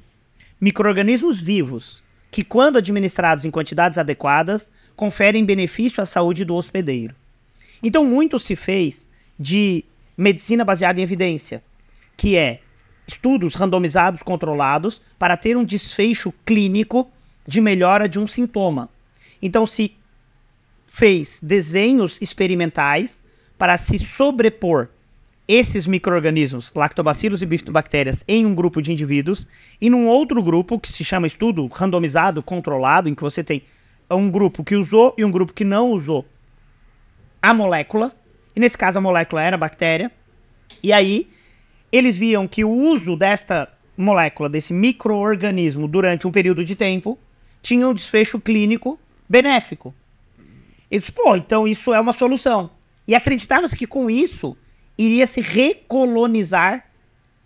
micro-organismos vivos, que quando administrados em quantidades adequadas, conferem benefício à saúde do hospedeiro. Então, muito se fez de medicina baseada em evidência, que é estudos randomizados controlados para ter um desfecho clínico de melhora de um sintoma. Então, se fez desenhos experimentais para se sobrepor esses micro-organismos, lactobacilos e bifidobactérias, em um grupo de indivíduos, e num outro grupo, que se chama estudo randomizado, controlado, em que você tem um grupo que usou e um grupo que não usou a molécula, e nesse caso a molécula era a bactéria, e aí eles viam que o uso desta molécula, desse micro-organismo, durante um período de tempo, tinha um desfecho clínico benéfico. Eles, então isso é uma solução. E acreditava-se que com isso iria se recolonizar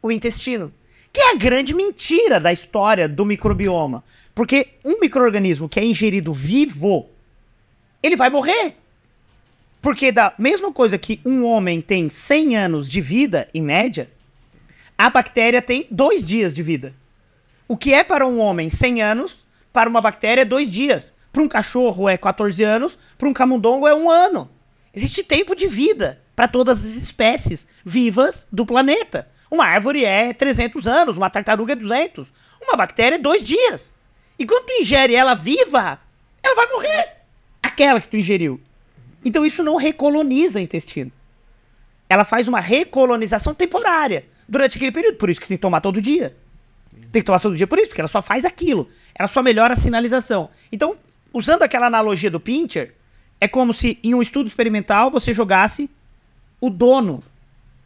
o intestino. Que é a grande mentira da história do microbioma. Porque um micro-organismo que é ingerido vivo, ele vai morrer. Porque da mesma coisa que um homem tem 100 anos de vida, em média, a bactéria tem 2 dias de vida. O que é para um homem 100 anos, para uma bactéria é 2 dias. Para um cachorro é 14 anos, para um camundongo é 1 ano. Existe tempo de vida para todas as espécies vivas do planeta. Uma árvore é 300 anos, uma tartaruga é 200. Uma bactéria é 2 dias. E quando tu ingere ela viva, ela vai morrer. Aquela que tu ingeriu. Então isso não recoloniza o intestino. Ela faz uma recolonização temporária durante aquele período. Por isso que tem que tomar todo dia. Tem que tomar todo dia por isso, porque ela só faz aquilo. Ela só melhora a sinalização. Então, usando aquela analogia do pincher, é como se em um estudo experimental você jogasse o dono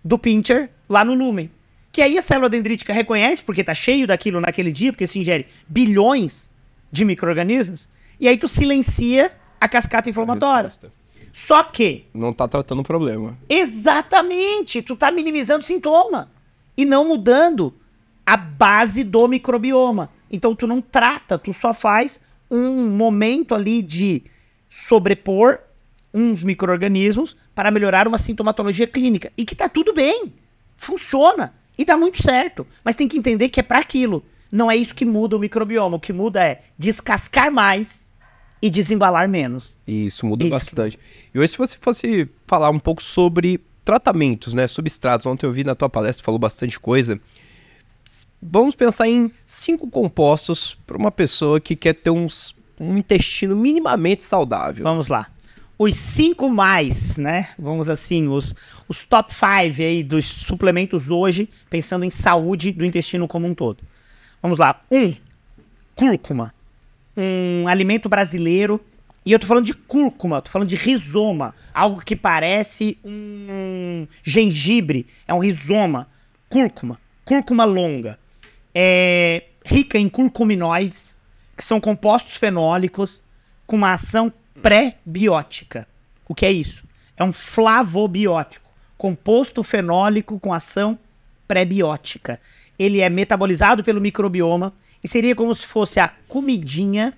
do pincher lá no lumen. Que aí a célula dendrítica reconhece, porque tá cheio daquilo naquele dia, porque se ingere bilhões de micro-organismos, e aí tu silencia a cascata inflamatória. Só que... não tá tratando o problema. Exatamente! Tu tá minimizando o sintoma e não mudando a base do microbioma. Então tu não trata, tu só faz um momento ali de sobrepor uns micro-organismos para melhorar uma sintomatologia clínica. E que tá tudo bem, funciona e dá muito certo. Mas tem que entender que é para aquilo. Não é isso que muda o microbioma. O que muda é descascar mais e desembalar menos. Isso muda bastante. E hoje, se você fosse falar um pouco sobre tratamentos, né, substratos, ontem eu vi na tua palestra, falou bastante coisa. Vamos pensar em 5 compostos para uma pessoa que quer ter um intestino minimamente saudável. Vamos lá. Os 5 mais, né? Vamos assim, os top 5 aí dos suplementos hoje, pensando em saúde do intestino como um todo. Vamos lá. 1. Cúrcuma. Um alimento brasileiro. E eu tô falando de cúrcuma, tô falando de rizoma. Algo que parece um gengibre. É um rizoma. Cúrcuma. Cúrcuma longa. É rica em curcuminoides, que são compostos fenólicos com uma ação pré-biótica. O que é isso? É um flavobiótico. Composto fenólico com ação pré-biótica. Ele é metabolizado pelo microbioma e seria como se fosse a comidinha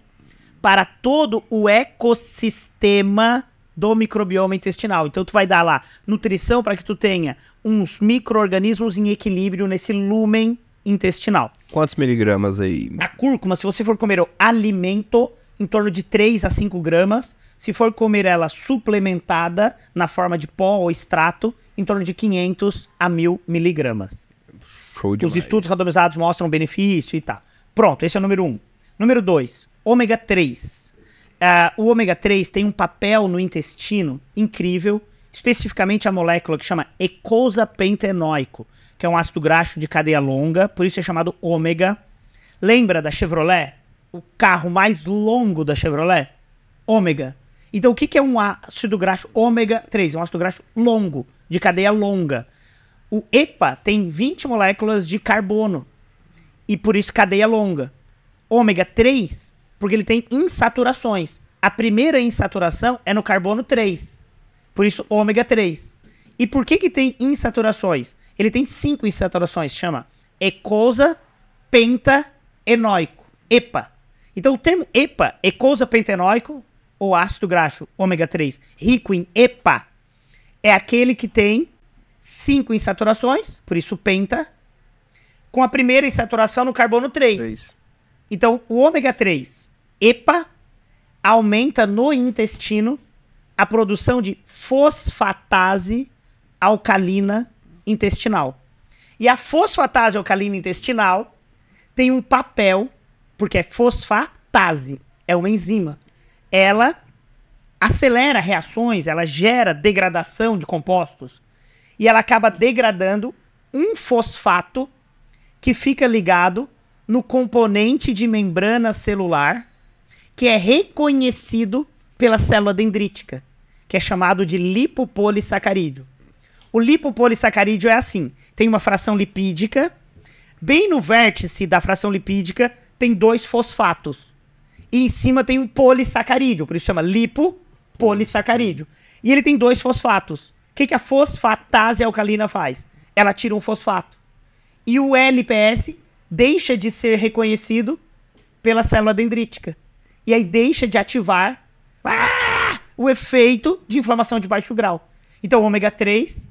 para todo o ecossistema do microbioma intestinal. Então tu vai dar lá nutrição para que tu tenha uns micro-organismos em equilíbrio nesse lumen intestinal. Quantos miligramas aí? A cúrcuma, se você for comer o alimento, em torno de 3 a 5 gramas. Se for comer ela suplementada, na forma de pó ou extrato, em torno de 500 a 1000 miligramas. Show demais. Os estudos randomizados mostram benefício e tal. Pronto, esse é o número 1. Número 2, ômega 3. O ômega 3 tem um papel no intestino incrível, especificamente a molécula que chama eicosapentenoico, que é um ácido graxo de cadeia longa, por isso é chamado ômega. Lembra da Chevrolet? O carro mais longo da Chevrolet? Ômega. Então o que é um ácido graxo ômega 3? É um ácido graxo longo, de cadeia longa. O EPA tem 20 moléculas de carbono, e por isso cadeia longa. Ômega 3, porque ele tem insaturações. A primeira insaturação é no carbono 3, por isso ômega 3. E por que tem insaturações? Ele tem 5 insaturações, chama eicosapentaenoico, EPA. Então o termo EPA, eicosapentenoico, ou ácido graxo ômega 3, rico em EPA, é aquele que tem 5 insaturações, por isso penta, com a primeira insaturação no carbono 3. Então o ômega 3, EPA, aumenta no intestino a produção de fosfatase alcalina intestinal. E a fosfatase alcalina intestinal tem um papel, porque é fosfatase, é uma enzima. Ela acelera reações, ela gera degradação de compostos. E ela acaba degradando um fosfato que fica ligado no componente de membrana celular que é reconhecido pela célula dendrítica, que é chamado de lipopolissacarídeo. O lipopolissacarídeo é assim, tem uma fração lipídica, bem no vértice da fração lipídica tem 2 fosfatos, e em cima tem um polissacarídeo, por isso chama lipopolissacarídeo. E ele tem 2 fosfatos. O que a fosfatase alcalina faz? Ela tira um fosfato. E o LPS deixa de ser reconhecido pela célula dendrítica. E aí deixa de ativar o efeito de inflamação de baixo grau. Então, o ômega 3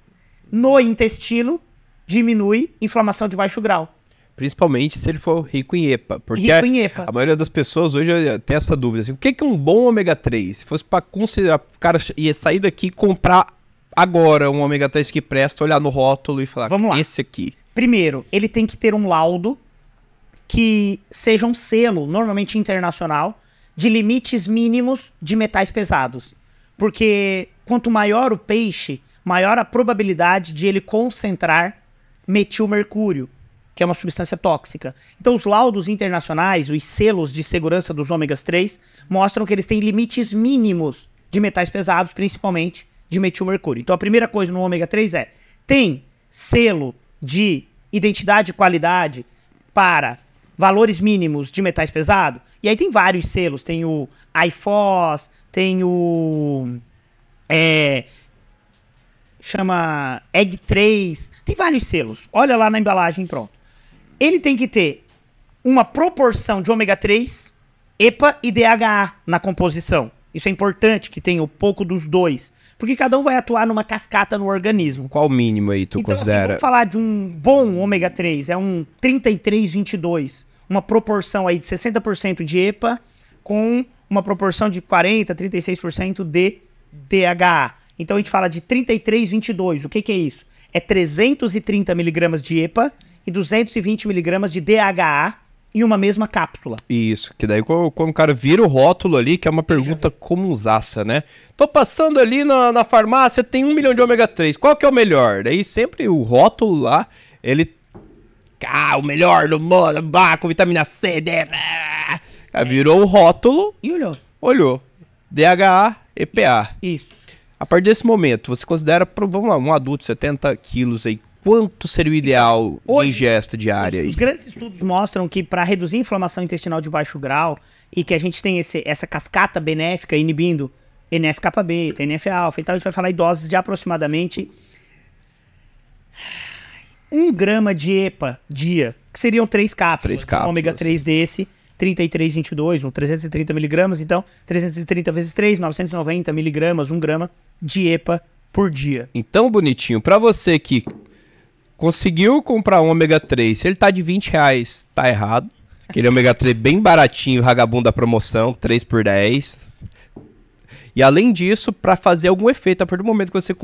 no intestino diminui inflamação de baixo grau. Principalmente se ele for rico em EPA. Porque Rico em EPA. a maioria das pessoas hoje tem essa dúvida. Assim, o que é um bom ômega 3? Se fosse para considerar, o cara ia sair daqui e comprar agora um ômega 3 que presta, olhar no rótulo e falar, vamos lá. Esse aqui. Primeiro, ele tem que ter um laudo que seja um selo, normalmente internacional, de limites mínimos de metais pesados. Porque quanto maior o peixe, maior a probabilidade de ele concentrar metilmercúrio, que é uma substância tóxica. Então os laudos internacionais, os selos de segurança dos ômegas 3, mostram que eles têm limites mínimos de metais pesados, principalmente de metilmercúrio. Então a primeira coisa no ômega 3 tem selo de identidade e qualidade para valores mínimos de metais pesados. E aí tem vários selos, tem o IFOS, tem o chama Egg 3, tem vários selos. Olha lá na embalagem, pronto. Ele tem que ter uma proporção de ômega 3, EPA e DHA na composição. Isso é importante que tenha um pouco dos dois, porque cada um vai atuar numa cascata no organismo. Qual o mínimo aí tu considera? Assim, vamos falar de um bom ômega 3, é um 33-22, uma proporção aí de 60% de EPA com uma proporção de 40-36% de DHA. Então a gente fala de 33-22, o que é isso? É 330 miligramas de EPA e 220 miligramas de DHA em uma mesma cápsula. Isso, que daí quando o cara vira o rótulo ali, que é uma pergunta comunzaça, né? Tô passando ali na farmácia, tem 1 milhão de ômega 3, qual que é o melhor? Daí sempre o rótulo lá, ele... o melhor do mundo, com vitamina C, virou o rótulo e olhou. DHA, EPA. Isso. A partir desse momento, você considera, vamos lá, um adulto, 70 quilos aí, quanto seria o ideal de ingesta diária? Os grandes estudos mostram que para reduzir a inflamação intestinal de baixo grau e que a gente tem essa cascata benéfica inibindo NF-κB, NF-alfa e tal, a gente vai falar em doses de aproximadamente 1 grama de EPA dia, que seriam 3 cápsulas. 3 cápsulas. Ômega 3 desse, 33-22, 330 miligramas, então 330 vezes 3, 990 miligramas, 1 grama de EPA por dia. Então, bonitinho, para você que conseguiu comprar um ômega 3, se ele tá de R$20, tá errado. Aquele ômega 3 bem baratinho, vagabundo da promoção, 3 por 10. E além disso, para fazer algum efeito, a partir do momento que você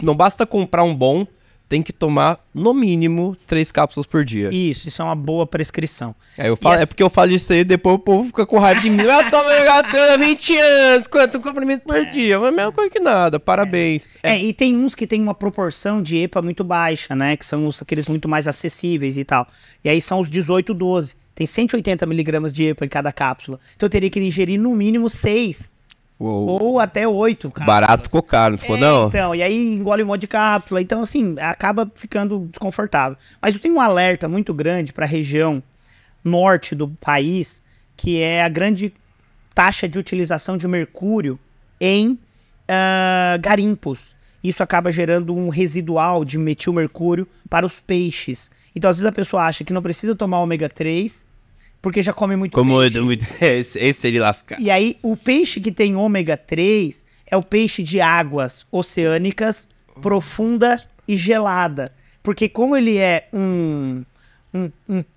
não basta comprar um bom, tem que tomar, no mínimo, 3 cápsulas por dia. Isso é uma boa prescrição. Eu falo, é porque eu falo isso aí, depois o povo fica com raiva de mim. Eu tomo ômega 3 há 20 anos, quanto comprimento por dia? Mas a mesma coisa que nada, parabéns. E tem uns que tem uma proporção de EPA muito baixa, né? Que são aqueles muito mais acessíveis e tal. E aí são os 18-12. Tem 180 miligramas de EPA em cada cápsula. Então eu teria que ingerir no mínimo 6. Ou até 8 cápsulas. Barato ficou caro, não ficou não? Então, e aí engole um monte de cápsula. Então, assim, acaba ficando desconfortável. Mas eu tenho um alerta muito grande para a região norte do país, que é a grande taxa de utilização de mercúrio em garimpos. Isso acaba gerando um residual de metilmercúrio para os peixes. Então, às vezes a pessoa acha que não precisa tomar ômega 3... porque já come muito peixe. Esse seria lascar. E aí, o peixe que tem ômega 3 é o peixe de águas oceânicas profunda e gelada. Porque como ele é um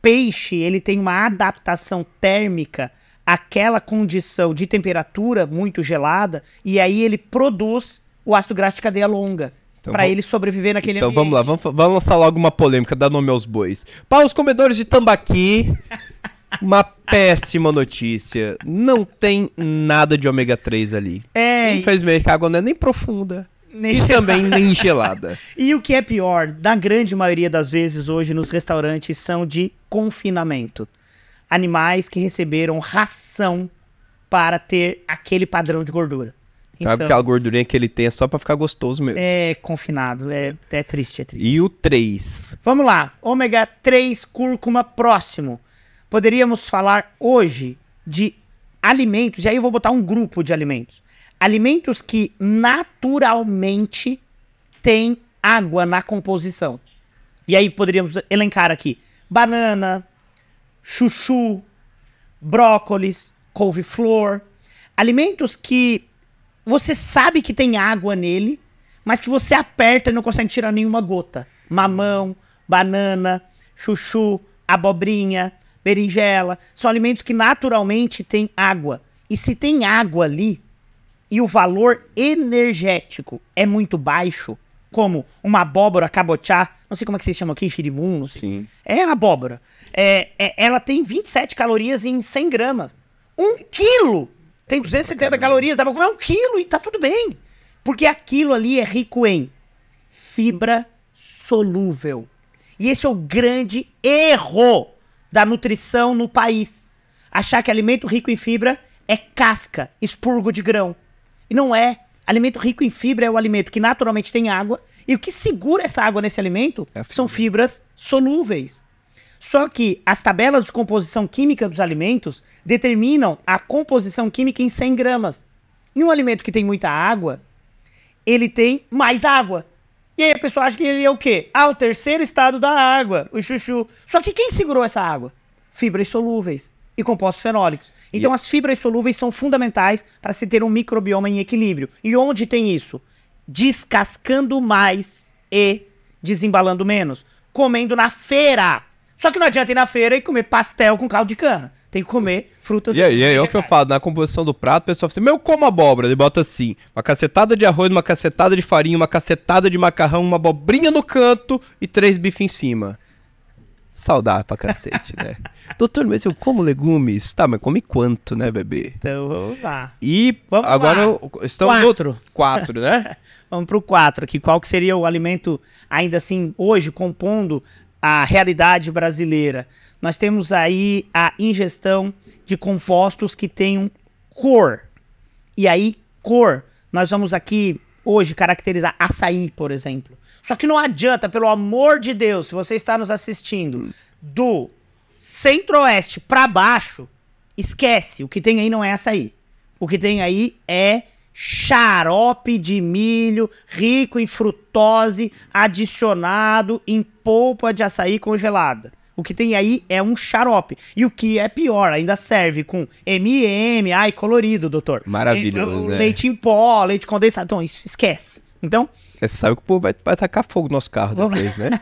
peixe, ele tem uma adaptação térmica àquela condição de temperatura muito gelada, e aí ele produz o ácido graxo de cadeia longa. Então, para ele sobreviver naquele ambiente. Então vamos lá, vamos lançar logo uma polêmica, dar nome aos bois. Para os comedores de tambaqui... Uma péssima notícia. Não tem nada de ômega 3 ali. Infelizmente, a água não é nem profunda. E também nem gelada. E o que é pior, na grande maioria das vezes hoje nos restaurantes são de confinamento. Animais que receberam ração para ter aquele padrão de gordura. Sabe aquela gordurinha que ele tem é só pra ficar gostoso mesmo. É confinado, é triste, é triste. E o 3? Vamos lá, ômega 3 cúrcuma próximo. Poderíamos falar hoje de alimentos, e aí eu vou botar um grupo de alimentos. Alimentos que naturalmente têm água na composição. E aí poderíamos elencar aqui: banana, chuchu, brócolis, couve-flor. Alimentos que você sabe que tem água nele, mas que você aperta e não consegue tirar nenhuma gota. Mamão, banana, chuchu, abobrinha, berinjela. São alimentos que naturalmente têm água. E se tem água ali, e o valor energético é muito baixo, como uma abóbora cabotiá, não sei como é que vocês chamam aqui, xirimum, não sei. Sim. É uma abóbora. Ela tem 27 calorias em 100 gramas. 1 quilo tem 270 calorias, dá pra comer 1 quilo e tá tudo bem. Porque aquilo ali é rico em fibra solúvel. E esse é o grande erro da nutrição no país. Achar que alimento rico em fibra é casca, expurgo de grão. E não é. Alimento rico em fibra é o alimento que naturalmente tem água, e o que segura essa água nesse alimento são fibras solúveis. Só que as tabelas de composição química dos alimentos determinam a composição química em 100 gramas. E um alimento que tem muita água, ele tem mais água. E aí a pessoa acha que ele é o quê? O terceiro estado da água, o chuchu. Só que quem segurou essa água? Fibras solúveis e compostos fenólicos. Então as fibras solúveis são fundamentais para se ter um microbioma em equilíbrio. E onde tem isso? Descascando mais e desembalando menos. Comendo na feira. Só que não adianta ir na feira e comer pastel com caldo de cana. Tem que comer frutas. E aí é o que eu falo, na composição do prato, o pessoal fala assim, meu, como abóbora. Ele bota assim, uma cacetada de arroz, uma cacetada de farinha, uma cacetada de macarrão, uma abobrinha no canto e 3 bifes em cima. Saudável pra cacete, né? Doutor, mas eu como legumes? Tá, mas come quanto, né, bebê? Então vamos lá. E vamos agora lá. estamos 4. no 4, né? Vamos pro 4 aqui. Qual que seria o alimento, ainda assim, hoje, compondo a realidade brasileira? Nós temos aí a ingestão de compostos que tenham cor. E aí, cor, nós vamos aqui hoje caracterizar açaí, por exemplo. Só que não adianta, pelo amor de Deus, se você está nos assistindo do centro-oeste para baixo, esquece, o que tem aí não é açaí. O que tem aí é xarope de milho rico em frutose adicionado em polpa de açaí congelada. O que tem aí é um xarope. E o que é pior, ainda serve com M&M, ai, colorido, doutor. Maravilhoso, né? Leite em pó, leite condensado. Então, isso, esquece. Então... Você sabe que o povo vai tacar fogo no nosso carro depois, né?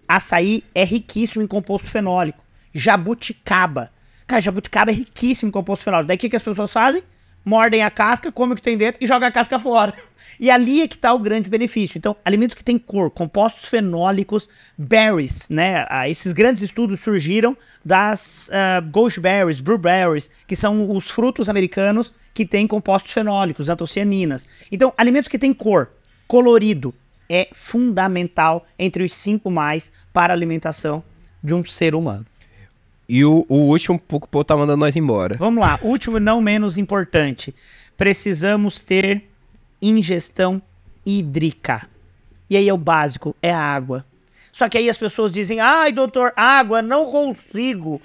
Açaí é riquíssimo em composto fenólico. Jabuticaba. Cara, jabuticaba é riquíssimo em composto fenólico. Daí o que as pessoas fazem? Mordem a casca, comem o que tem dentro e jogam a casca fora. E ali é que tá o grande benefício. Então, alimentos que têm cor, compostos fenólicos, berries, né? Esses grandes estudos surgiram das gooseberries, blueberries, que são os frutos americanos que têm compostos fenólicos, antocianinas. Então, alimentos que têm cor, colorido, é fundamental entre os 5 mais para a alimentação de um ser humano. E o último, o povo tá mandando nós embora. Vamos lá, último e não menos importante. Precisamos ter ingestão hídrica. E aí é o básico, é a água. Só que aí as pessoas dizem, ai doutor, água, não consigo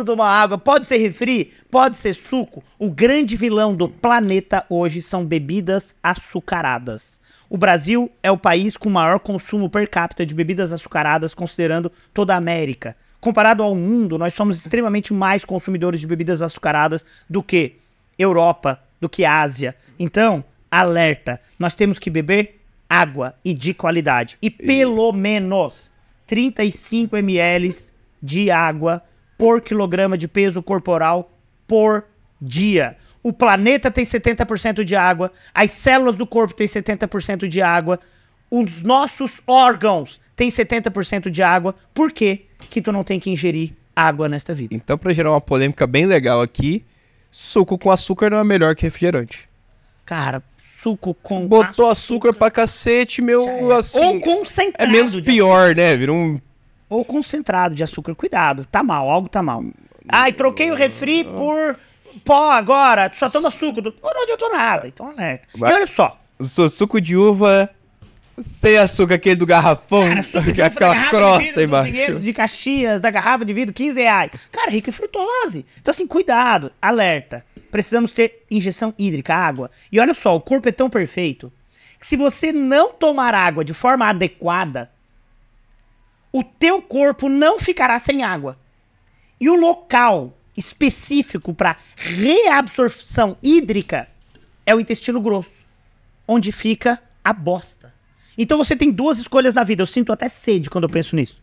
tomar água. Pode ser refri, pode ser suco. O grande vilão do planeta hoje são bebidas açucaradas. O Brasil é o país com maior consumo per capita de bebidas açucaradas, considerando toda a América. Comparado ao mundo, nós somos extremamente mais consumidores de bebidas açucaradas do que Europa, do que Ásia. Então, alerta, nós temos que beber água e de qualidade. E pelo menos 35 ml de água por quilograma de peso corporal por dia. O planeta tem 70% de água, as células do corpo têm 70% de água, os nossos órgãos têm 70% de água. Por quê que tu não tem que ingerir água nesta vida? Então, pra gerar uma polêmica bem legal aqui, suco com açúcar não é melhor que refrigerante. Cara, suco com Botou açúcar pra cacete, meu, assim... Ou concentrado. É menos pior, né? Vira um... Ou concentrado de açúcar. Cuidado, tá mal, algo tá mal. Ai, troquei o refri por pó agora, só toma suco. Não adiantou nada, então alerta. E olha só. O seu suco de uva sem açúcar, aquele do garrafão, que é aquela crosta embaixo. De Caxias, da garrafa de vidro, R$15. Cara, rico em frutose. Então assim, cuidado, alerta. Precisamos ter injeção hídrica, água. E olha só, o corpo é tão perfeito que se você não tomar água de forma adequada, o teu corpo não ficará sem água. E o local específico para reabsorção hídrica é o intestino grosso, onde fica a bosta. Então você tem duas escolhas na vida. Eu sinto até sede quando eu penso nisso.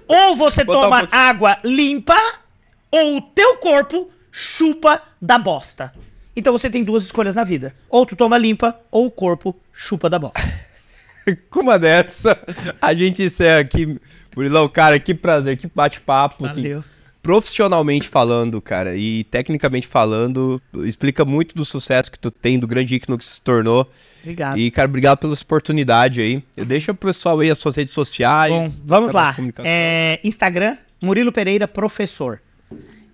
Ou você toma água limpa, ou o teu corpo chupa da bosta. Então você tem duas escolhas na vida. Ou tu toma limpa, ou o corpo chupa da bosta. Com uma dessa, a gente encerra aqui. Murilão, cara, que prazer, que bate-papo. Valeu. Assim, profissionalmente falando, cara, e tecnicamente falando, explica muito do sucesso que tu tem, do grande ícone que se tornou. Obrigado. E, cara, obrigado pela oportunidade aí. Deixa pro pessoal aí as suas redes sociais. Bom, vamos lá. Instagram, Murilo Pereira Professor.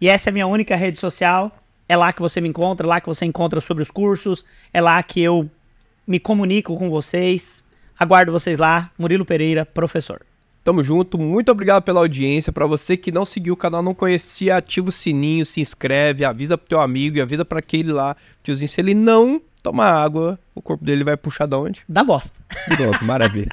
E essa é a minha única rede social. É lá que você me encontra, é lá que você encontra sobre os cursos, é lá que eu me comunico com vocês. Aguardo vocês lá, Murilo Pereira Professor. Tamo junto, muito obrigado pela audiência. Pra você que não seguiu o canal, não conhecia, ativa o sininho, se inscreve, avisa pro teu amigo e avisa pra aquele lá, tiozinho, se ele não tomar água, o corpo dele vai puxar de onde? Da bosta. Pronto, maravilha.